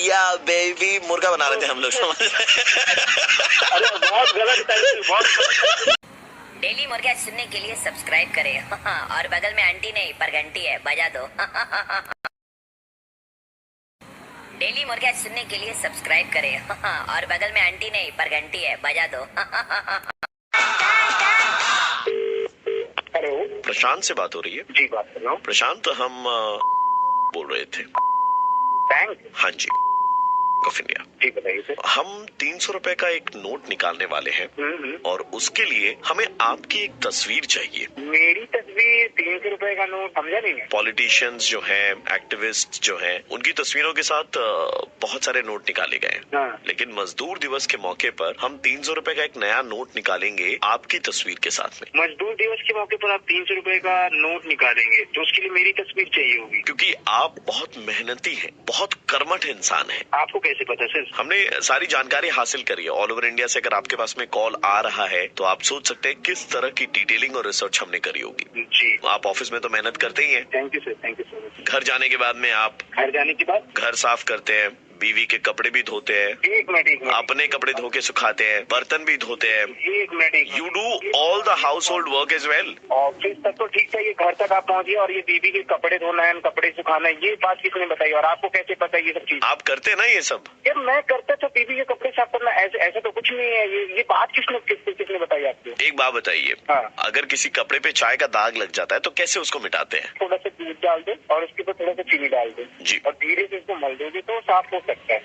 या बेबी मुर्गा बना रहे थे हम लोग, समझ। अरे बहुत गलत टाइम, बहुत। डेली मुर्गा सुनने के लिए सब्सक्राइब करें और बगल में आंटी नहीं पर घंटी है, बजा दो। डेली मुर्गा सुनने के लिए सब्सक्राइब करें और बगल में आंटी नहीं पर घंटी है, बजा दो। हेलो प्रशांत से बात हो रही है? जी बात कर रहा हूँ। प्रशांत हम बोल रहे थे। बैंक? हाँ जी, ऑफ इंडिया। जी बताइए सर। हम 300 रुपए का एक नोट निकालने वाले हैं और उसके लिए हमें आपकी एक तस्वीर चाहिए। मेरी तस्वीर? 300 रुपए का नोट? समझा नहीं है। पॉलिटिशियंस जो हैं, एक्टिविस्ट जो हैं, उनकी तस्वीरों के साथ बहुत सारे नोट निकाले गए। हाँ। लेकिन मजदूर दिवस के मौके पर हम 300 रुपए का एक नया नोट निकालेंगे आपकी तस्वीर के साथ में। मजदूर दिवस के मौके पर आप 300 रुपए का नोट निकालेंगे तो उसके लिए मेरी तस्वीर चाहिए होगी? क्योंकि आप बहुत मेहनती हैं, बहुत कर्मठ इंसान हैं। आपको कैसे पता सर? हमने सारी जानकारी हासिल करी है ऑल ओवर इंडिया से। अगर आपके पास में कॉल आ रहा है तो आप सोच सकते हैं किस तरह की डिटेलिंग और रिसर्च हमने करी होगी। जी। आप ऑफिस में तो मेहनत करते ही हैं। Thank you sir, thank you so much. घर जाने के बाद में आप घर जाने के बाद घर साफ करते हैं, बीवी के कपड़े भी धोते हैं, एक मिनट अपने कपड़े धो के सुखाते हैं, बर्तन भी धोते हैं। एक minute you do all the household work as well. Office तक तो ठीक है, ये घर तक आप पहुंचिए और ये बीबी के कपड़े धोना है, कपड़े सुखाना है, ये बात किसने बताई और आपको कैसे पता ये सब चीज? आप करते हैं ना ये सब? यार मैं करता था, बीबी के कपड़े साफ करना, ऐसे तो कुछ नहीं है। ये बात किसने बताई आपको? एक बात बताइए, हाँ। अगर किसी कपड़े पे चाय का दाग लग जाता है तो कैसे उसको मिटाते हैं? थोड़ा सा दूध डाल दे और उसके ऊपर थोड़ा सा चीनी डाल दे जी। और धीरे से उसको मल दोगे तो साफ हो सकता है।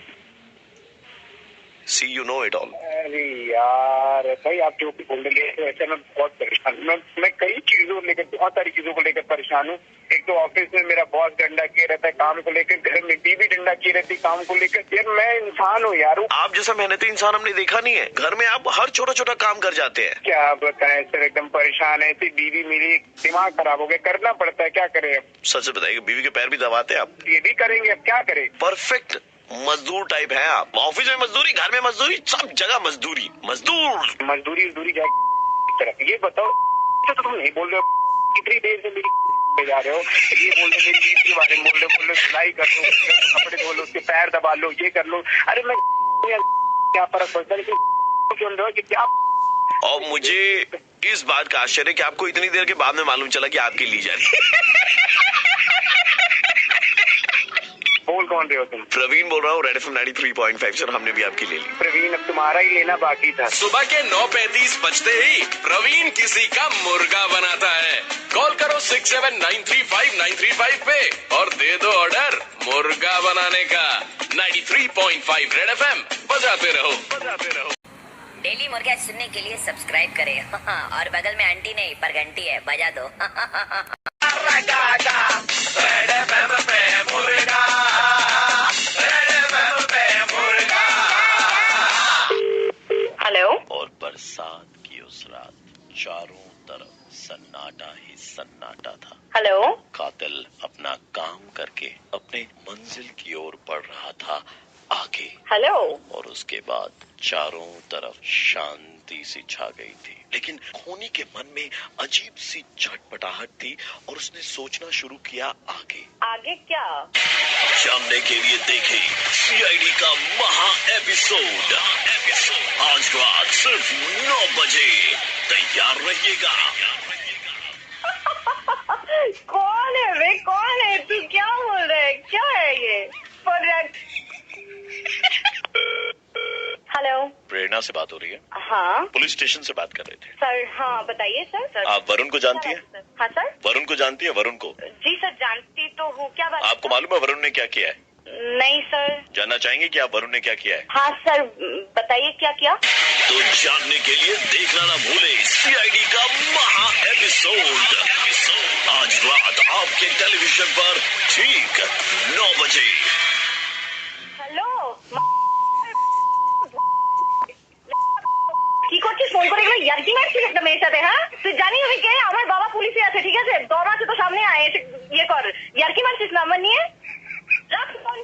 सी यू नो इट ऑल। अरे यार भाई आप जो भी बोल रहे हैं ऐसे मैं बहुत परेशान हूँ। मैं कई चीजों को लेकर, बहुत सारी चीजों को लेकर परेशान हूँ। एक तो ऑफिस में मेरा बॉस डंडा किए रहता है काम को लेकर, घर में बीवी डंडा किए रहती है काम को लेकर। यार मैं इंसान हूँ यार। आप जैसा मेहनती इंसान हमने देखा नहीं है। घर में आप हर छोटा छोटा काम कर जाते हैं। क्या बताएं सर, एकदम परेशान है। ऐसी बीवी मेरी, दिमाग खराब हो गया, करना पड़ता है, क्या करें अब? सच से बताइए, बीवी के पैर भी दबाते हैं आप? ये भी करेंगे, अब क्या करें? परफेक्ट मजदूर टाइप है आप। ऑफिस में मजदूरी, घर में मजदूरी, सब जगह मजदूरी। मजदूरी जाए। ये बताओ तो तुम नहीं बोल रहे हो, कितनी देर से मेरी पे जा रहे हो, ये बोल रहे मेरी बीवी के बारे में बोल रहे, सिलाई कर लो, कपड़े धो लो, उसके पैर दबा लो, ये कर लो। अरे मैं क्या फर्क पड़ता है, लेकिन क्यों रहे हो कि क्या? और मुझे इस बात का आश्चर्य है कि आपको इतनी देर के बाद में मालूम चला कि आपकी ली जा रही है। बोल कौन रहे हो तुम? प्रवीण बोल रहा हूँ रेड FM 93.5 सर, हमने भी आपकी ले ली। प्रवीण अब तुम्हारा ही लेना बाकी था। सुबह के 9:35 बजते ही प्रवीण किसी का मुर्गा बनाता है। कॉल करो 67935935 पे और दे दो ऑर्डर मुर्गा बनाने का। 93.5 रेड FM बजाते रहो। डेली मुर्गा सुनने के लिए सब्सक्राइब करें और बगल में आंटी नहीं पर घंटी है, बजा दो। हेलो। और बरसात की उस रात चारों तरफ सन्नाटा ही सन्नाटा था। हेलो। कातिल अपना काम करके अपने मंजिल की ओर बढ़ रहा था आगे। हेलो। और उसके बाद चारों तरफ शांति सी छा गई थी, लेकिन खूनी के मन में अजीब सी छटपटाहट थी और उसने सोचना शुरू किया आगे। आगे क्या? जानने के लिए देखें CID का महा एपिसोड आज रात सिर्फ 9 बजे। तैयार रहिएगा। कौन है वे, कौन है तू, क्या बोल रहा है, क्या है ये? हेलो, प्रेरणा से बात हो रही है? हाँ पुलिस स्टेशन से बात कर रहे थे। सर। हाँ बताइए सर। आप वरुण को जानती हैं? हाँ सर। वरुण को जानती है? वरुण को? जी सर, जानती तो हूँ। क्या बात? आपको मालूम है वरुण ने क्या किया है? नहीं सर। जानना चाहेंगे कि आप वरुण ने क्या किया है? हाँ सर, बताइए क्या किया? तो जानने के लिए देखना ना भूले सीआईडी का महा एपिसोड आज रात आपके टेलीविजन पर ठीक 9 बजे। हेलो, কি করছিস? ফোন করে এগুলো ইয়ার্কি মারছিস একটা মেয়ের সাথে? হ্যাঁ, তুই জানিস আমি কে? আমার বাবা পুলিশে আছে, ঠিক আছে? দম আছে তো সামনে আয়, এসে ইয়ে কর। ইয়ার্কি মারছিস নাম্বার নিয়ে? রাখ ফোন।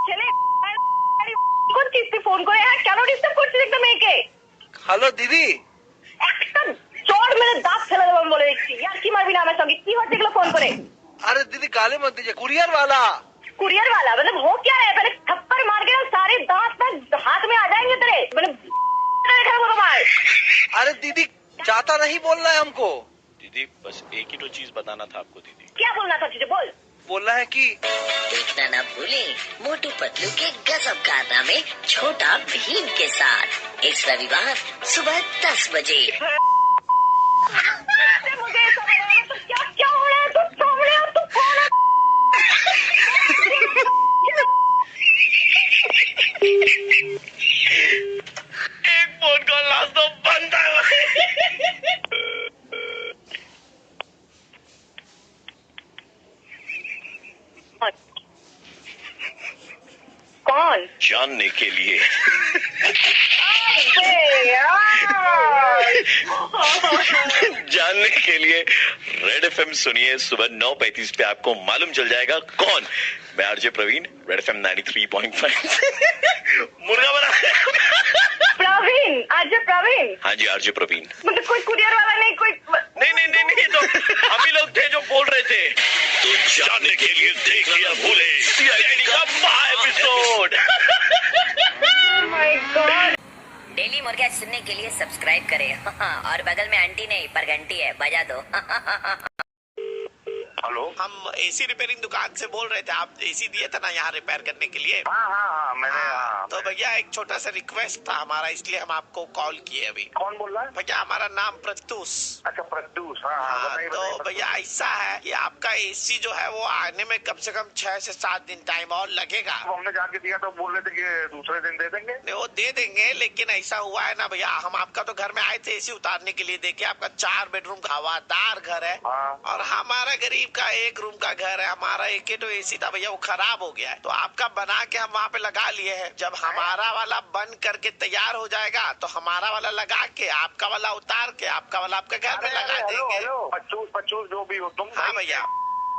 ছেলে কি করছিস তুই ফোন করে? হ্যাঁ, কেন ডিস্টার্ব করছিস একটা মেয়েকে? हेलो दीदी। একটা চড় মেরে দাঁত ফেলে দেবো আমি বলে দিচ্ছি। ইয়ার্কি মারবি না আমার সঙ্গে। কি হচ্ছে এগুলো ফোন করে? अरे दीदी गाली मत दीजिए, कुरियर वाला। कुरियर वाला मतलब हो क्या है? पहले थप्पड़ मार के ना सारे दांत में हाथ में आ जाएंगे तेरे। मतलब मार। अरे दीदी जाता नहीं बोलना है हमको। दीदी बस एक ही तो चीज बताना था आपको दीदी। क्या बोलना था तुझे? बोल। बोलना है कि देखना ना भूले मोटू पतलू के गजब कारनामे छोटा भीम के साथ इस रविवार सुबह 10 बजे। मुझे ऐसा लग रहा है तो क्या हो रहा है? तू सामने आ, तू कौन है? एक फोन कॉल लास्ट तो बंद है। कौन? जानने के लिए जानने के लिए रेड एफएम सुनिए सुबह 9:35 पे आपको मालूम चल जाएगा कौन। मैं आरजे प्रवीण, रेड एफएम 93.5 मुर्गा बना। प्रवीण, आरजे प्रवीण। हाँ जी आरजे प्रवीण। मतलब कोई कुरियर वाला नहीं, कोई नहीं तो हम ही लोग थे जो बोल रहे थे। तो जानने के लिए देखिए भूले सीआईडी का महा एपिसोड। My God. डेली मुर्गा सुनने के लिए सब्सक्राइब करें और बगल में आंटी नहीं पर घंटी है, बजा दो। हेलो। हम एसी रिपेयरिंग दुकान से बोल रहे थे। आप एसी दिए थे ना यहाँ रिपेयर करने के लिए? हाँ मैंने। तो भैया एक छोटा सा रिक्वेस्ट था हमारा, इसलिए हम आपको कॉल किए अभी। कौन बोल रहा है? भैया हमारा नाम प्रत्यूष। अच्छा प्रत्यूष। हाँ बताइए, तो बताइए। भैया ऐसा है कि आपका एसी जो है वो आने में कम से कम 6 से 7 दिन टाइम और लगेगा। अब हमने जाके दिया तो बोल रहे थे कि दूसरे दिन दे देंगे। नहीं, वो दे देंगे, लेकिन ऐसा हुआ है ना भैया, हम आपका तो घर में आए थे एसी उतारने के लिए। देखिए आपका 4 बेडरूम का हवादार घर है हाँ। और हमारा गरीब का 1 रूम का घर है। हमारा एक ही तो एसी था भैया, वो खराब हो गया है। तो आपका बना के हम वहाँ पे लगा लिए हैं। जब हमारा वाला बन करके तैयार हो जाएगा तो हमारा वाला लगा के आपका वाला उतार के आपका वाला आपके घर में लगा देंगे। हेलो 25 जो भी हो तुम। हाँ भैया।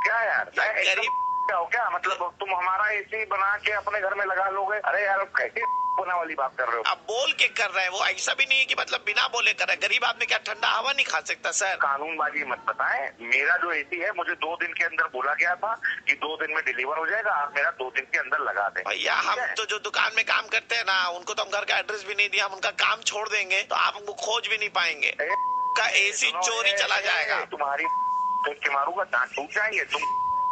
क्या यार गरीब क्या हो क्या? मतलब तुम हमारा एसी बना के अपने घर में लगा लोगे? अरे यार कैसी बना वाली बात कर रहे हो? अब बोल के कर रहे हैं, वो ऐसा भी नहीं है कि मतलब बिना बोले कर रहे हैं। गरीब आदमी क्या ठंडा हवा नहीं खा सकता सर? कानूनबाजी मत बताएं। मेरा जो एसी है मुझे 2 दिन के अंदर बोला गया था कि 2 दिन में डिलीवर हो जाएगा। आप मेरा 2 दिन के अंदर लगा दें। भैया हम तो जो दुकान में काम करते हैं ना, उनको तो हम घर का एड्रेस भी नहीं दिया। हम उनका काम छोड़ देंगे तो आप हमको खोज भी नहीं पाएंगे। का एसी चोरी चला जाएगा। तुम्हारी के मारूंगा, दांत टूट जाएंगे।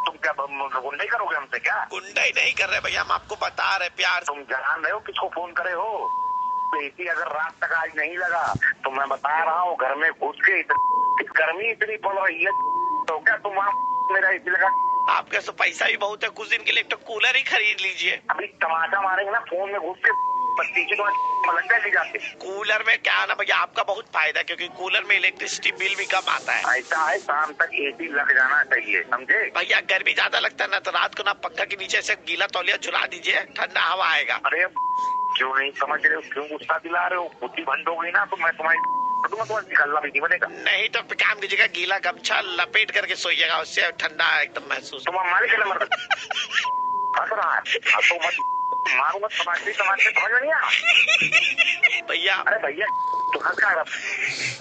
तुम क्या गुंडाई करोगे हमसे? क्या गुंडाई नहीं कर रहे भैया, हम आपको बता रहे प्यार से। तुम जान रहे हो किसको फोन करे हो? तो एसी अगर रात तक आज नहीं लगा तो मैं बता रहा हूँ घर में घुस के गर्मी इतनी पड़ रही है तो क्या तुम वहाँ मेरा एसी लगा? आपके तो पैसा भी बहुत है, कुछ दिन के लिए तो कूलर ही खरीद लीजिए। अभी तमाशा मारेंगे ना फोन में घुस के पीछे तो लग जाएगी जाके। कूलर में क्या है ना भैया, आपका बहुत फायदा है क्योंकि कूलर में इलेक्ट्रिसिटी बिल भी कम आता है। ऐसा है शाम तक एसी लग जाना चाहिए, समझे? भैया गर्मी ज्यादा लगता है ना, तो रात को ना पंखा के नीचे से गीला तौलिया झुला दीजिए, ठंडा हवा आएगा। अरे क्यों नहीं समझ रहे हो? क्यों गुस्सा दिला रहे हो? बुद्धि बंद हो गई ना तो मैं तुम्हारी निकलना भी नहीं बनेगा। नहीं तो काम कीजिएगा, गीला गमछा लपेट करके सोइएगा, उससे ठंडा एकदम महसूस। तुम हमारे गले मर हंस रहा है तो मत मारू मत, समझ नहीं आ भैया। अरे भैया तू हंस रहा है?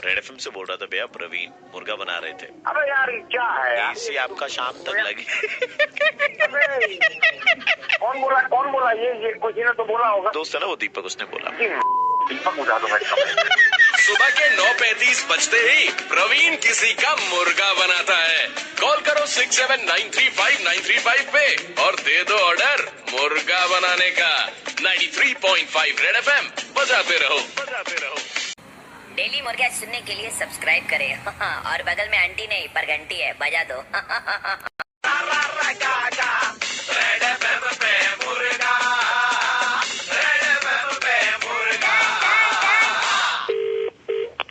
रेड एफएम से बोल रहा था भैया प्रवीण, मुर्गा बना रहे थे। अबे यार ये क्या है यार? एसी आपका शाम तक लगे। कौन बोला? ये किसी ने तो बोला होगा। दोस्त है ना वो दीपक, उसने बोला। दीपक बुझा दो मैं सुबह के 9:35 बजते ही प्रवीण किसी का मुर्गा बनाता है। कॉल करो 67935935 पे और दे दो ऑर्डर मुर्गा बनाने का। 93.5 रेड FM बजाते रहो। डेली मुर्गा सुनने के लिए सब्सक्राइब करें और बगल में आंटी नहीं पर घंटी है, बजा दो।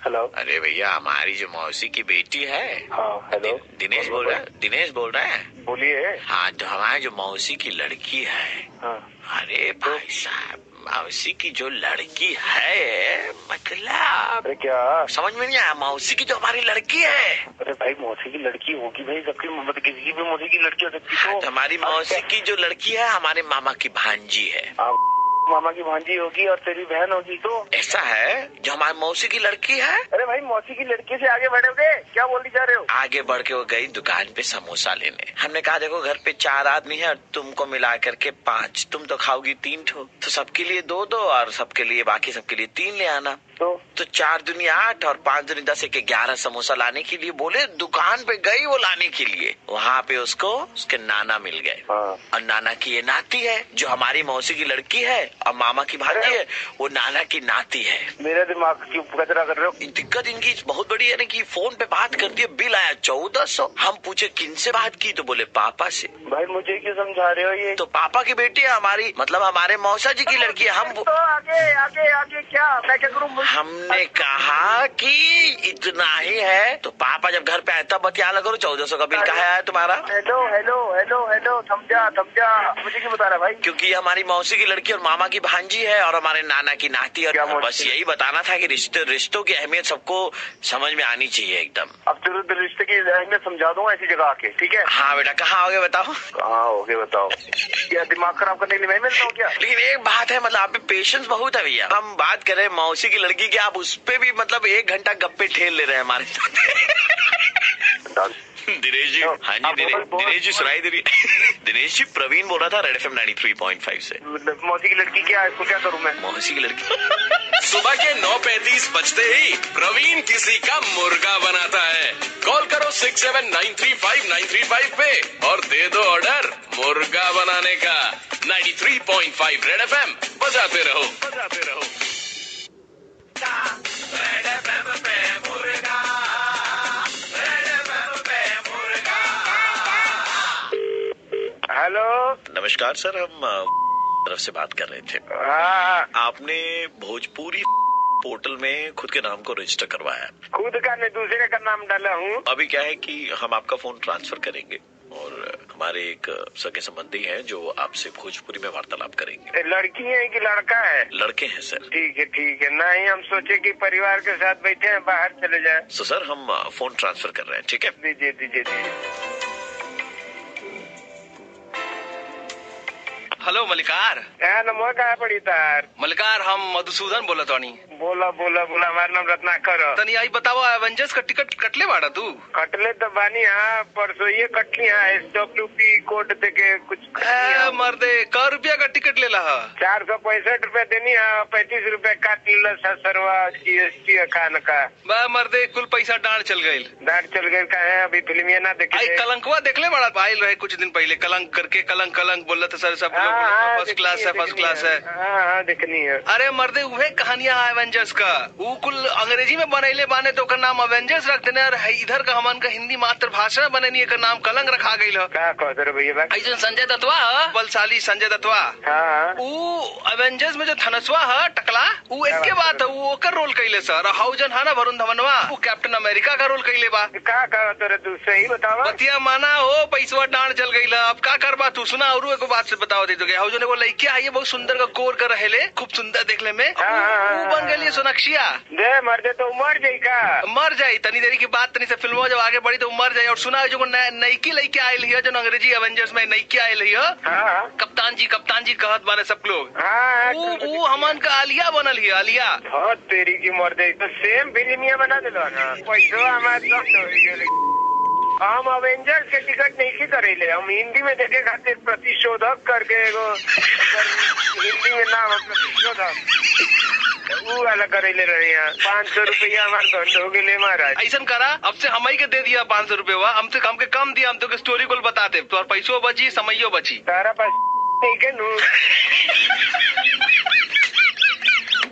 हेलो। अरे भैया, हमारी जो मौसी की बेटी है। हाँ हेलो। दिनेश बोल रहा है। बोलिए। हाँ, तो हमारी जो मौसी की लड़की है। हाँ। अरे भाई साहब, मौसी की जो लड़की है, मतलब अरे क्या समझ में नहीं आया। मौसी की जो हमारी लड़की है। अरे भाई मौसी की लड़की होगी भाई, सबकी मतलब किसी की भी मौसी की लड़की हो सकती है। तो हमारी मौसी की जो लड़की है हमारे मामा की भांजी है। मामा की भांजी होगी और तेरी बहन होगी तो ऐसा है, जो हमारी मौसी की लड़की है। अरे भाई मौसी की लड़की से आगे बढ़ोगे, क्या बोलने जा रहे हो? आगे बढ़ के वो गई दुकान पे समोसा लेने। हमने कहा देखो घर पे 4 आदमी है और तुमको मिला करके 5, तुम तो खाओगी 3 ठो, तो सबके लिए 2 और सबके लिए बाकी सबके लिए 3 ले आना। तो 4 दूनी 8 और 5 दूनी 10 एक 11 समोसा लाने के लिए बोले। दुकान पे गई वो लाने के लिए, वहाँ पे उसको उसके नाना मिल गए। और नाना की ये नाती है, जो हमारी मौसी की लड़की है और मामा की भांजी है, वो नाना की नाती है। मेरे दिमाग क्यों कचरा कर रहे हो? दिक्कत इनकी बहुत बड़ी है ना कि फोन पे बात करती है, बिल आया 1400। हम पूछे किन से बात की, तो बोले पापा से। भाई मुझे क्यों समझा रहे हो ये? तो पापा की बेटी है हमारी, मतलब हमारे मौसा जी की लड़की है। हम तो आगे आगे आगे क्या मैं क्या करूँ? हमने कहा कि इतना ही है, तो पापा जब घर पे आए तब बतिया करो 1400 का बिल कहाँ आया तुम्हारा। हेलो हेलो हेलो हेलो, समझा मुझे क्यों बता रहा भाई? क्योंकि हमारी मौसी की लड़की और मामा की भांजी है और हमारे नाना की नाती। और बस यही बताना था कि रिश्तों की अहमियत सबको समझ में आनी चाहिए एकदम। अब तुरंत रिश्ते की अहमियत समझा दूंगा ऐसी जगह आके, ठीक है? हाँ बेटा, कहाँ आओगे बताओ? कहाँ होगे बताओ? क्या दिमाग खराब करने के लिए मैं मिलता हूँ क्या? लेकिन एक बात है, मतलब आप पे पेशेंस बहुत है भैया। हम बात कर रहे हैं मौसी की लड़की की, आप उस पे भी मतलब 1 घंटा गप्पे ठेल ले रहे हैं हमारे साथ। दिनेश जी, हाँ जी दिनेश जी सुनाई दे रही है। दिनेश जी, प्रवीण बोल रहा था रेड FM 93.5 से। मौसी की लड़की क्या है, इसको क्या करूँ मैं? मौसी की लड़की। सुबह के 9:35 बजते ही प्रवीण किसी का मुर्गा बनाता है। कॉल करो 67935935 पे और दे दो ऑर्डर मुर्गा बनाने का। 93.5 रेड FM बजाते रहो। हेलो। नमस्कार सर, हम तरफ से बात कर रहे थे। हाँ। आपने भोजपुरी पोर्टल में खुद के नाम को रजिस्टर करवाया। खुद का नहीं, दूसरे का नाम डाला हूँ। अभी क्या है कि हम आपका फोन ट्रांसफर करेंगे और हमारे एक सगे संबंधी हैं जो आपसे भोजपुरी में वार्तालाप करेंगे। लड़की है कि लड़का है? लड़के हैं सर। ठीक है। नहीं, हम सोचे कि परिवार के साथ बैठे हैं, बाहर चले जाए। तो सर हम फोन ट्रांसफर कर रहे हैं, ठीक है? दीजिए। हेलो मलिकार। नंबर कहाँ पड़ी तार? मलिकार, हम मधुसूदन बोला तानी। बोला हमारा नाम रत्नाकर। तनी आई बताओ, एवेंजर्स का टिकट कटले बाड़ा तू? कटले तो बानी। हाँ, परसों ये कटली। हाँ, SWP कोड देके कुछ मर्दे का रुपया का टिकट ले ला? 465 रुपया देनी है, 35 रुपया काट लीला सरवा GST खान का। मर्दे कुल पैसा डांड चल गये। का है, अभी फिल्म ना देखे। कलंकवा देखले बड़ा आयल रहे कुछ दिन पहले, कलंक करके कलंक बोल रहे सर सब। फर्स्ट क्लास है। हाँ, देखनी है। अरे मर्दे उहे कहानियां एवेंजर्स का, वो कुल अंग्रेजी में बनैले बाने तो का नाम एवेंजर्स रख देने, और इधर का हमन का हिंदी मातृभाषा बननी का नाम कलंक रखा गई। क्या कहते रहे भैया? ऐसा संजय दत्तवा बलशाली संजय दत्तवा। हाँ। वो एवेंजर्स में जो धनसवा है टकला, वो एक के बात है, वो ओकर रोल कैले सर। हाउजन है ना वरुण धवनवा, वो कैप्टन अमेरिका का रोल कैले बा। क्या कहते रहे तू? सही बतावा। बतिया माना हो, पैसवा डांड चल गई। अब का करबा तू? सुना और एक बात से बताओ दे। हाउजन एगो लड़की है, बहुत सुंदर का कोर कर रहेले, खूब सुंदर देखने में। वो बन गई सोनक्षिया। दे मर दे तो मर जाये का? मर जाये तनी देरी की बात, तनी से फिल्मों जब आगे बढ़ी तो मर जाये। और सुना जो नईकी लड़की आयल है, जो अंग्रेजी एवेंजर्स में नईकी आयल है, कप्तान जी कहत बाने सब लोग। वो हमन का आलिया बनल है, आलिया। हाँ तेरी की मर दे तो सेम फिल्मिया बना दिलो ना। पैसा हमारे हम अवेंजर्स के टिकट नहीं करेले, हम हिंदी में देखे खातिर प्रतिशोधक करके एगो हिंदी में नाम प्रतिशोधक। वो वाला करे ले रहे हैं 500 रुपया हमारे घंटों के लिए महाराज। ऐसा करा अब से हम ही के दे दिया 500 रुपये हुआ हमसे कम दिया हम तो स्टोरी को बताते तो पैसों बची समयो बची तारा पास नहीं के नू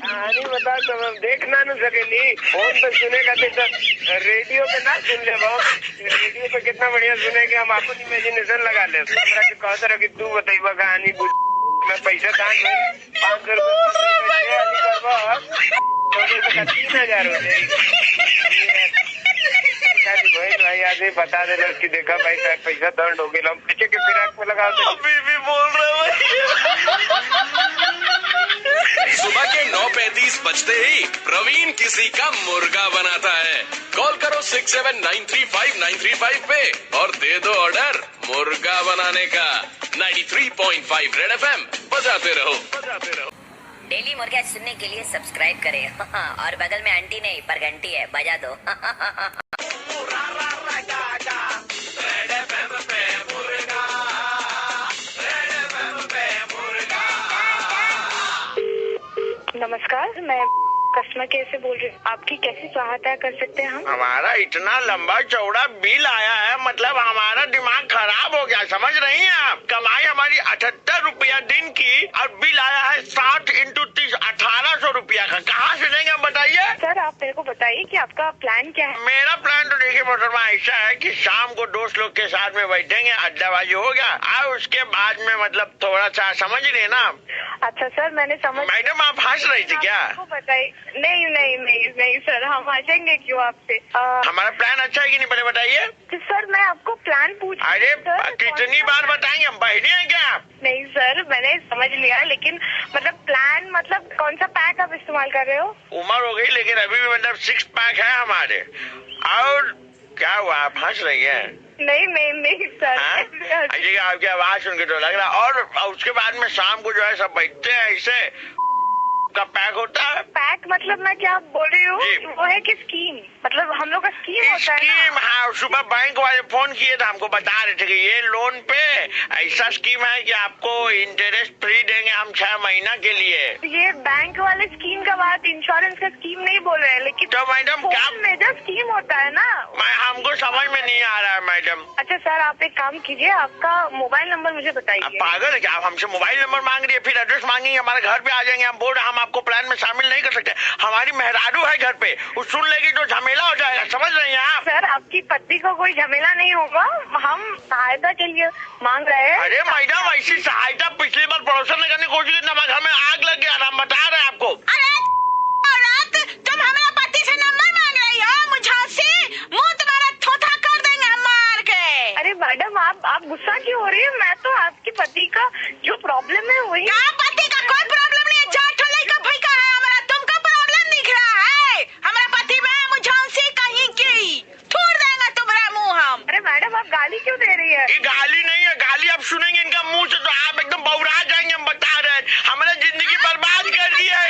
कहानी बता तो हम देख ना सकेली फोन पे सुनेगा तो रेडियो पे ना सुन ले रेडियो पे कितना बढ़िया सुनेगा हम अपन इमेजिनेशन लगा ले कहते रह कि तू बताइबा कहानी मैं पैसा कहाँ 500 रुपये 3,000 हो जाएगी भाई आदमी बता दे कि देखा भाई पैसा दर्द हो गया हम पीछे के फिराक में लगा अभी भी बोल रहे सुबह के 9:35 बजते ही प्रवीण किसी का मुर्गा बनाता है। कॉल करो 67935935 पे और दे दो ऑर्डर मुर्गा बनाने का। 93.5 रेड FM बजाते रहो। डेली मुर्गा सुनने के लिए सब्सक्राइब करें और बगल में आंटी नहीं पर घंटी है बजा दो। नमस्कार, मैं कस्टमर केयर से बोल रही हूँ। आपकी कैसी सहायता कर सकते हैं हम? हमारा इतना लंबा चौड़ा बिल आया है मतलब हमारा दिमाग खराब हो गया समझ रही हैं आप। कमाई हमारी 78 रुपया दिन की और बिल आया है 60 × 30 1800 रुपया का। कहाँ से देंगे आप बताइए। सर आप मेरे को बताइए कि आपका प्लान क्या है? मेरा प्लान तो देखिए मोहतरमा ऐसा है कि शाम को दोस्त लोग के साथ में बैठेंगे अड्डाबाजी हो गया और उसके बाद में मतलब थोड़ा सा समझ रहे ना। अच्छा सर मैंने समझ। मैडम आप हंस रही थी क्या? बताइए। नहीं सर हम हंसेंगे क्यों आपसे? हमारा प्लान अच्छा है कि नहीं पहले बताइए। सर मैं आपको प्लान पूछ। अरे कितनी बार बताएंगे हम बहरी हैं क्या आप? नहीं सर मैंने समझ लिया लेकिन मतलब प्लान मतलब कौन सा पैक आप इस्तेमाल कर रहे हो? उम्र हो गई लेकिन अभी भी मतलब 6 पैक है हमारे। और क्या हुआ आप हंस रही हैं? नहीं सर। अजय आपकी आवाज सुन के तो लग रहा। और उसके बाद में शाम को जो है सब बैठते हैं ऐसे का पैक होता है। पैक मतलब मैं क्या बोल रही हूँ वो है कि स्कीम मतलब हम लोग का स्कीम होता है। स्कीम हाँ सुबह बैंक वाले फोन किए थे हमको बता रहे थे कि ये लोन पे ऐसा स्कीम है कि आपको इंटरेस्ट फ्री देंगे हम 6 महीना के लिए। ये बैंक वाले स्कीम का बात इंश्योरेंस का स्कीम नहीं बोल रहे हैं लेकिन तो मैडम क्या मेजर स्कीम होता है ना। हमको समझ में नहीं आ रहा है मैडम। अच्छा सर आप एक काम कीजिए आपका मोबाइल नंबर मुझे बताइए। पागल है क्या आप हमसे मोबाइल नंबर मांग रही है फिर एड्रेस मांगेंगे हमारे घर पे आ जाएंगे। हम बोल रहे हम आपको प्लान में शामिल नहीं कर सकते। हमारी मेहरारू है घर पे वो सुन लेगी तो झमेला हो जाएगा समझ रही हैं आप। सर आपकी पति को कोई झमेला नहीं होगा हम सहायता के लिए मांग रहे हैं। अरे मैडम ऐसी सहायता पिछली बार पड़ोसन ने करने की कोशिश की घर में आग लग गया हम बता रहे हैं आपको। तुम हमारे पति से नंबर मांग रही हो मुझे मुंह तुम्हारा थोथा कर देंगे हम मार के। अरे मैडम आप गुस्सा क्यों हो रही है? मैं तो आपके पति का जो प्रॉब्लम है वही। पति का कोई प्रॉब्लम नहीं है का भाई का है हमारा तुमको प्रॉब्लम दिख रहा है। हमारा पति में मुझे कहीं की थूर देंगे तुम्हारा मुंह हम। अरे मैडम आप गाली क्यों दे रही है? ये गाली नहीं है गाली आप सुनेंगे इनका मुंह से तो आप एकदम बौरा जाएंगे। हम बता रहे हैं हमारा जिंदगी बर्बाद कर दी है।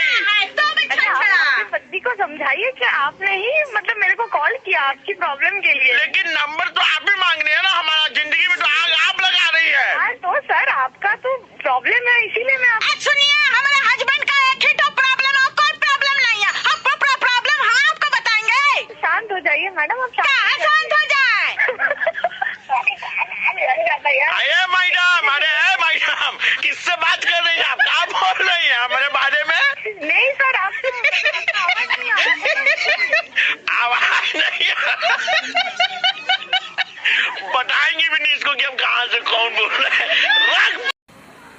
पति को समझाइए कि आपने ही मतलब मेरे को कॉल किया आपकी प्रॉब्लम के लिए। लेकिन नंबर तो आप ही मांगने हैं ना हमारा जिंदगी में तो आग आप लगा रही है। हाँ तो सर आपका तो प्रॉब्लम है इसीलिए मैं आप सुनिए हमारे हस्बैंड का एक ही तो प्रॉब्लम है कोई प्रॉब्लम नहीं है। आपको प्रॉब्लम हम आपको बताएंगे। शांत हो जाइए मैडम आप शांत हो जाए। अरे मैडम किससे बात कर रही हैं आप? क्या बोल रही हैं हमारे बारे में? नहीं सर आप आवाज नहीं बताएंगे भी नहीं इसको कि हम कहाँ से कौन बोल रहे हैं।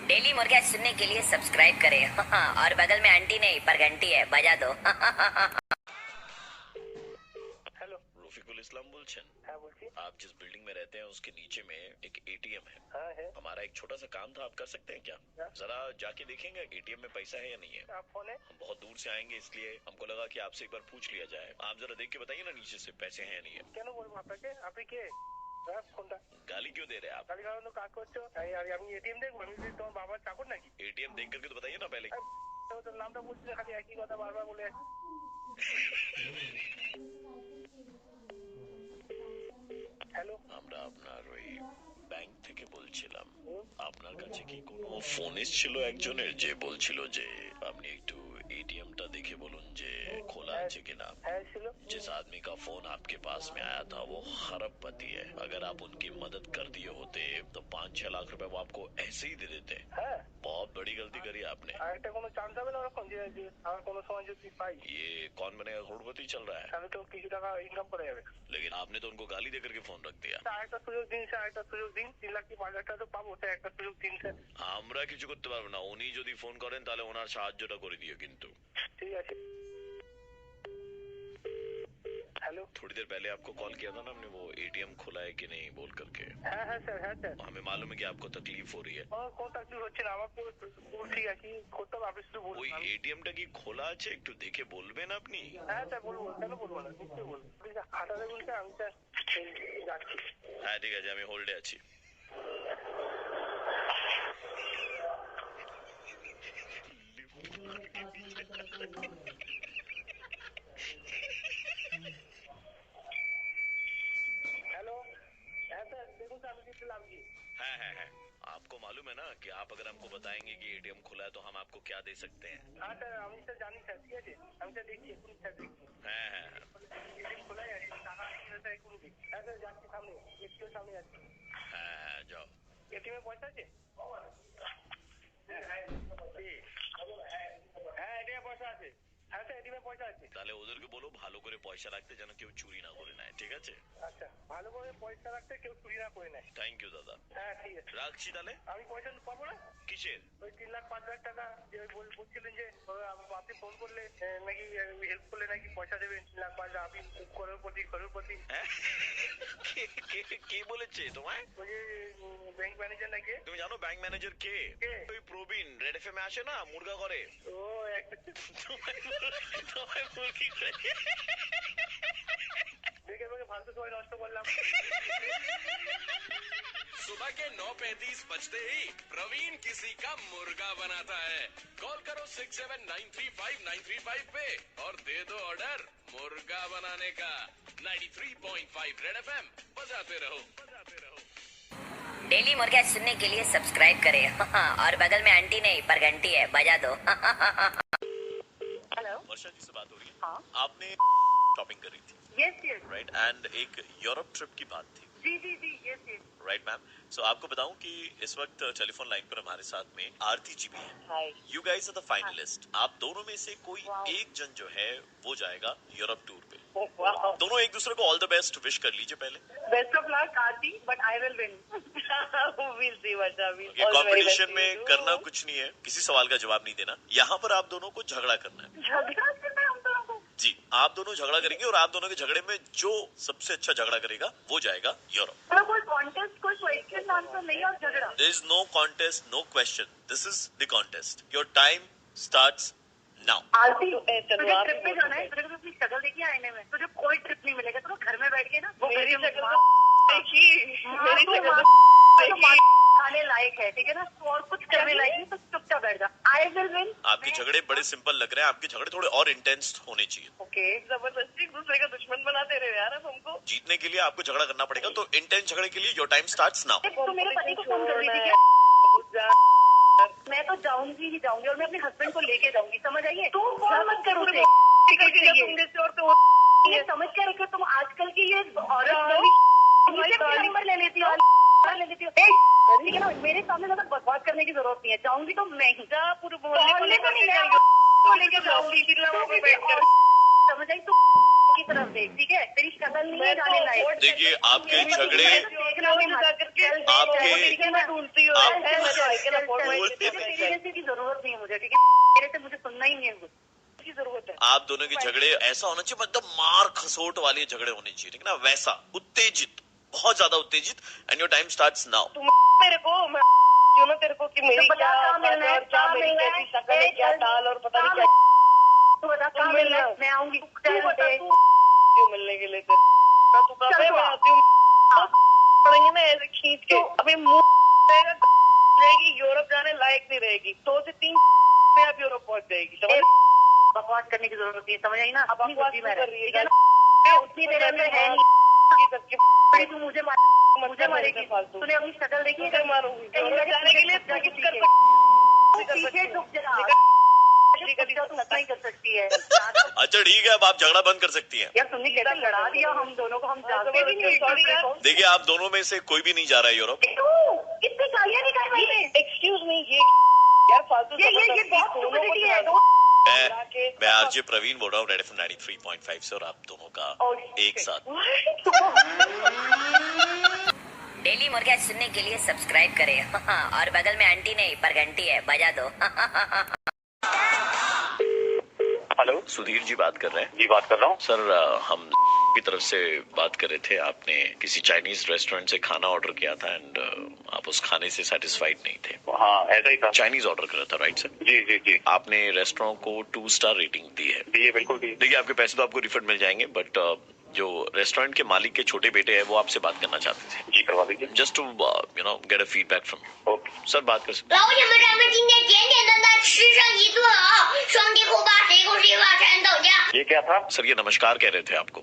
डेली मुर्गा सुनने के लिए सब्सक्राइब करें और बगल में आंटी नहीं पर घंटी है बजा दो। रफीकुल इस्लाम बोलছেন। आप जिस बिल्डिंग में रहते हैं उसके नीचे में एक एटीएम है। हाँ है। हमारा एक छोटा सा काम था आप कर सकते हैं क्या? जरा जाके देखेंगे एटीएम में पैसा है या नहीं है। हम बहुत दूर से आएंगे इसलिए हमको लगा कि आपसे एक बार पूछ लिया जाए। आप जरा देख के बताइए ना नीचे से पैसे हैं या नहीं है। गाली क्यों दे रहे हैं आप? एटीएम देख करके तो बताइए ना पहले। আমরা আপনার ওই ব্যাংক থেকে বলছিলাম আপনার কাছে কি কোনো ফোন এসেছিল একজনের যে বলছিল যে আপনি একটু এটিএমটা দেখে বলুন যে খোলা আছে কিনা। जिस आदमी का फोन आपके पास में आया था वो खरबपति है। अगर आप उनकी मदद कर दिए होते तो 5-6 लाख रुपए वो आपको ऐसे ही दे देते। बहुत बड़ी गलती करी आपने। ये कौन बनेगा करोड़पति चल रहा है, लेकिन आपने तो उनको गाली देकर के फोन रख दिया। আমরা কিছু করতে পারবো না, উনি যদি ফোন করেন তাহলে ওনার সাহায্যটা করে দিও কিন্তু। ঠিক আছে। हेलो, थोड़ी देर पहले आपको कॉल किया था ना हमने, वो एटीएम खुला है कि नहीं बोल करके। है सर, है सर। हमें मालूम है कि आपको तकलीफ हो रही है। ওই এটিএমটা কি খোলা আছে একটু দেখে বলবেন আপনি? হ্যাঁ স্যার, বলবো, কেন বলবো না, নিশ্চয়ই বলবো। খাতাটা বলতে আমি স্যার যাচ্ছি। হ্যাঁ ঠিক আছে, আমি হোল্ডে আছি। हेलो, है सर, देखो सर, अभी फिलहाल जी। है। आपको मालूम है ना कि आप अगर हमको बताएंगे कि एटीएम खुला है तो हम आपको क्या दे सकते हैं। हाँ सर, আমি স্যার জানি স্যার, ঠিক আছে, আমি স্যার দেখছি, এক্ষুনি স্যার দেখছি। হ্যাঁ এটিএম খোলা আছে, টাকা নিয়ে স্যার এক্ষুনি দেখছি। হ্যাঁ স্যার, যাচ্ছি সামনে, এটিএম সামনে যাচ্ছি। হ্যাঁ যাও। এটিএম এ পয়সা আছে? হ্যাঁ, এটিএম এ পয়সা আছে। হ্যাঁ স্যার, এটিএম এ পয়সা আছে। তাহলে ওদেরকে বলো ভালো করে পয়সা রাখতে যেন কেউ চুরি না করে নেয়, ঠিক আছে? আচ্ছা, ভালো করে পয়সা রাখতে কেউ চুরি না করে নেয়। থ্যাংক ইউ দাদা। হ্যাঁ ঠিক আছে, রাখছি তাহলে। আমি পয়সা পাবো না? কিসের? ওই 3,05,00,000 টাকা যে বলছিলেন যে আপনি ফোন করলে নাকি হেল্প করলে নাকি পয়সা দেবেন 3,05,000, আপনি করোড়পতি। হ্যাঁ? কে বলেছে তোমায়? ওই যে ব্যাংক ম্যানেজার নাকি। তুমি জানো ব্যাংক ম্যানেজার কে? ওই প্রবীণ, রেড এফএম এ আসে না, মুরগা করে। ও তোমায় মুরগি করে দেখে ফালতু সময় নষ্ট করলাম। सुबह के 9:35 बजते ही प्रवीण किसी का मुर्गा बनाता है। कॉल करो 67935935 पे और दे दो ऑर्डर मुर्गा बनाने का। 93.5 रेड एफएम बजाते रहो। डेली मुर्गा सुनने के लिए सब्सक्राइब करें और बगल में आंटी नहीं पर घंटी है, बजा दो। हेलो, वर्षा जी से बात हो रही है? हाँ। आपने शॉपिंग करी थी, यस यस, राइट? एंड एक यूरोप ट्रिप की बात थी, जी जी जी, yes yes. Right ma'am? So आपको बताऊं कि इस वक्त टेलीफोन लाइन पर हमारे साथ में आरती जी भी है। Hi. You guys are the finalist. आप दोनों में से कोई Wow. एक जन जो है वो जाएगा यूरोप टूर पे। वाओ, दोनों एक दूसरे को ऑल द बेस्ट विश कर लीजिए पहले। Best of luck Aarti, but I will win. Will see Varsha, will. ये कंपटीशन में करना कुछ नहीं है, किसी सवाल का जवाब नहीं देना, यहाँ पर आप दोनों को झगड़ा करना है। झगड़ा करना है हम दोनों को? जी, आप दोनों झगड़ा करेंगे और आप दोनों के झगड़े में जो सबसे अच्छा झगड़ा करेगा वो जाएगा यूरोप। मतलब कोई कॉन्टेस्ट, कोई क्वेश्चन आंसर नहीं और झगड़ा? There is no contest, no question. This is the contest. Your time starts now. आरती, तुझे ट्रिप पे जाना है, तुझे अपनी शक्ल देखी आईने में, तुझे कोई ट्रिप नहीं मिलेगा, तो घर में बैठ के ना मेरी शक्ल खाने लायक है, ठीक है ना, तो और कुछ करने लायक नहीं, तो चुपचाप बैठ जा। I will win. आपके झगड़े बड़े सिंपल लग रहे हैं, आपके झगड़े थोड़े और इंटेंस होने चाहिए। ओके, जबरदस्ती एक दूसरे का दुश्मन बनाते रहे यार अब हमको। जीतने के लिए आपको झगड़ा करना पड़ेगा, तो इंटेंस झगड़े के लिए योर टाइम स्टार्ट्स नाउ। तो मेरे पति को फोन कर रही थी क्या? मैं तो जाऊंगी ही जाऊंगी और मैं अपने हस्बैंड को लेके जाऊंगी, समझ आइए? तू फोन मत करो, ये समझ के रखो तुम आजकल की ये औरत नंबर ले लेती हो, ले लेती हो, ठीक है ना? मेरे सामने ज्यादा बकवास करने की जरूरत नहीं है, जाऊंगी तो मैं ही पूरे बोलने को लेकर जाऊंगी, समझ आई? तू की तरफ देख, ठीक है? तेरी शक्ल नहीं है जाने लायक। देखिए आपके झगड़े की जरूरत नहीं है मुझे, ठीक है? तेरे से मुझे सुनना ही नहीं है, की जरूरत है। आप दोनों के झगड़े ऐसा होना चाहिए, मतलब मार खसोट वाले झगड़े होने चाहिए, ठीक है ना? वैसा उत्तेजित, बहुत ज्यादा उत्तेजित। And your time starts now. मेरे को क्यों ना तेरे को कि मेरी क्या मिलना है, क्या मिलना है, शक्ल है, क्या टाल और पता नहीं क्या। तू बता कहाँ मिलना है, मैं आऊंगी। क्यों मिलने के लिए? तू कब मैं आती हूँ पड़ेंगे ना ऐसे खींच के, अभी मुंह रहेगी, यूरोप जाने लायक नहीं रहेगी, 2 से 3 में आप यूरोप पहुंच जाएगी। बकवास करने की जरूरत नहीं है, समझ आई ना? अब बकवास कर रही है, उतनी देर में है नहीं, तू मुझे मारेगी, तूने अपनी शक्ल देखी है? मारूंगी जाने के लिए नहीं कर सकती है। अच्छा ठीक है, अब आप झगड़ा बंद कर सकती हैं। यार तुमने कैसे लड़ा दिया हम दोनों को, हम जानते भी नहीं। सॉरी यार। देखिए आप दोनों में से कोई भी नहीं जा रहा है यूरोप। कितनी गालियां निकाल रही है। एक्सक्यूज मी, ये यार फालतू ये बहुत स्टूपिडिटी है। मैं आरजे प्रवीण बोल रहा हूँ रेड एफएम 93.5 से, और आप दोनों का एक साथ। डेली मुर्गा सुनने के लिए सब्सक्राइब करें और बगल में आंटी नहीं पर घंटी है, बजा दो। हेलो, सुधीर जी बात कर रहे हैं? जी बात कर रहा हूँ सर हम की तरफ से बात कर रहे थे। आपने किसी चाइनीज रेस्टोरेंट से खाना ऑर्डर किया था एंड आप उस खाने से सेटिस्फाइड नहीं थे। हाँ ऐसा ही था। चाइनीज ऑर्डर करा था, राइट सर? जी जी जी। आपने रेस्टोरेंट को 2 स्टार रेटिंग दी है। दी है, बिल्कुल दी। देखिए आपके पैसे तो आपको रिफंड मिल जाएंगे, बट जो रेस्टोरेंट के मालिक के छोटे बेटे हैं वो आपसे बात करना चाहते थे। जी करवा दीजिए। Just to get a feedback from. Okay sir बात कर सकते 老铁们，咱们今天简简单单吃上一顿啊！双击后八，谁够谁把山倒家。 ये क्या था? सर ये नमस्कार कह रहे थे आपको।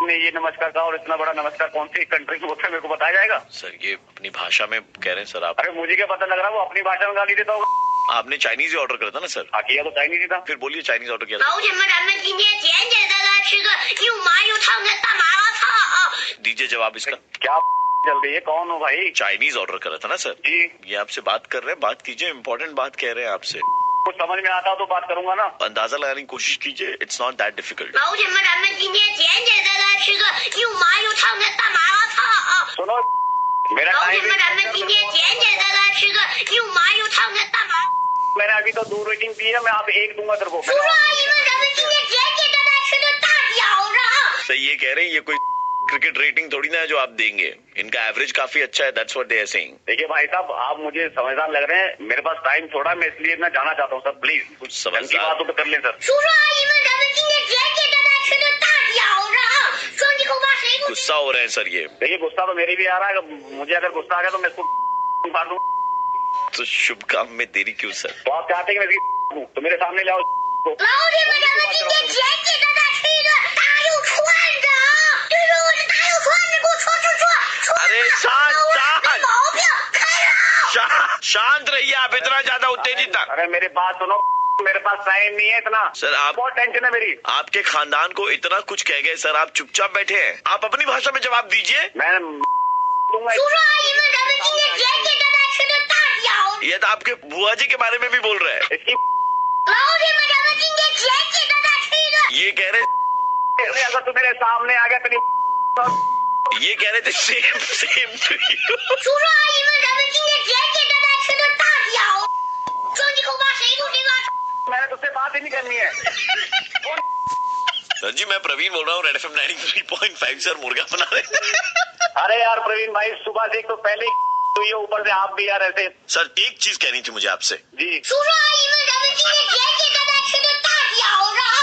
ने ये नमस्कार कहा, और इतना बड़ा नमस्कार कौन सी कंट्री में होता है मेरे को बताया जाएगा? सर ये अपनी भाषा में कह रहे हैं सर आप। अरे मुझे क्या पता लग रहा है, वो अपनी भाषा में गाली देता होगा। आपने चाइनीज ही ऑर्डर करा था ना सर? हाँ किया तो चाइनीज ही था। फिर बोलिए चाइनीज ऑर्डर किया था। 老铁们，咱们今天简简单单吃个又麻又烫的大麻辣烫啊！ दीजिए जवाब इसका। क्या चल रही है? कौन हो भाई? चाइनीज ऑर्डर करा था ना सर? जी। ये आपसे बात कर रहे हैं, बात कीजिए, इम्पोर्टेंट बात कह रहे हैं आपसे। कुछ समझ में आता हो तो बात करूंगा ना। अंदाजा लगाने की कोशिश कीजिए, इट्स नॉट दैट डिफिकल्ट। 老铁们，咱们今天简简单单吃个又麻又烫的大麻辣烫啊！ सुनो मेरा 老铁 टाइम 们，咱们今天简简单单吃个又麻又烫的大麻。 मैंने अभी तो 2 रेटिंग दी है, मैं आप 1 दूंगा तेरे को। 叔叔阿姨们，咱们今天简简单单吃顿大饺子啊！ सही ये कह रहे हैं, ये कोई क्रिकेट रेटिंग थोड़ी ना है जो आप देंगे। इनका एवरेज काफी अच्छा है, that's what they are saying. देखिए भाई साहब, आप मुझे समझदार लग रहे हैं, मेरे पास टाइम थोड़ा, मैं इसलिए मैं जाना चाहता हूँ सर। प्लीज कुछ समझदार बात हो तो कर ले सर। 叔叔阿姨们，咱们今天简简单单吃顿大饺子啊！双击后八，谁够？ गुस्सा हो रहे हैं सर ये। देखिए गुस्सा तो मेरी भी आ रहा है, मुझे अगर गुस्सा आ गया तो मैं इसको मार दूँ। तो शुभ काम में देरी क्यों सर? तो आप चाहते हैं कि मैं इसकी तो मेरे सामने लाओ। 老铁们，咱们今天简简单单吃一顿大肉串子啊！对着我这大肉串子，给我戳！ अरे शांत 没 शांत 毛病，开了！ शांत रहिए आप, इतना ज्यादा उत्तेजित ना। अरे मेरी बात सुनो, मेरे पास टाइम नहीं है इतना। सर आप, बहुत टेंशन है मेरी। आपके खानदान को इतना कुछ कह गए सर, आप चुपचाप बैठे हैं। आप अपनी भाषा में जवाब दीजिए। मैं दूंगा। 叔叔阿姨们，咱们今天简简单单吃顿大饺子。 ये तो आपके बुआ जी के बारे में भी बोल रहे हैं। इसकी 老铁们，咱们今天简简单单吃一顿。 ये कह रहे, अगर तू मेरे सामने आ गया तेरी ये कह रहे थे सेम सेम टू यू। 叔叔阿姨们，咱们今天简简单单吃顿大饺子。双击后八，谁够谁把。 मैंने तुझसे बात ही नहीं करनी है। सर जी मैं प्रवीण बोल रहा हूँ रेड एफएम 93.5 सर, मुर्गा बना रहे। अरे यार प्रवीण भाई, सुबह से एक तो पहले तो ये ऊपर से आप भी यार ऐसे। सर एक चीज कहनी थी मुझे आपसे। जी 叔叔阿姨们，咱们今天简简单单吃顿大饺子啊！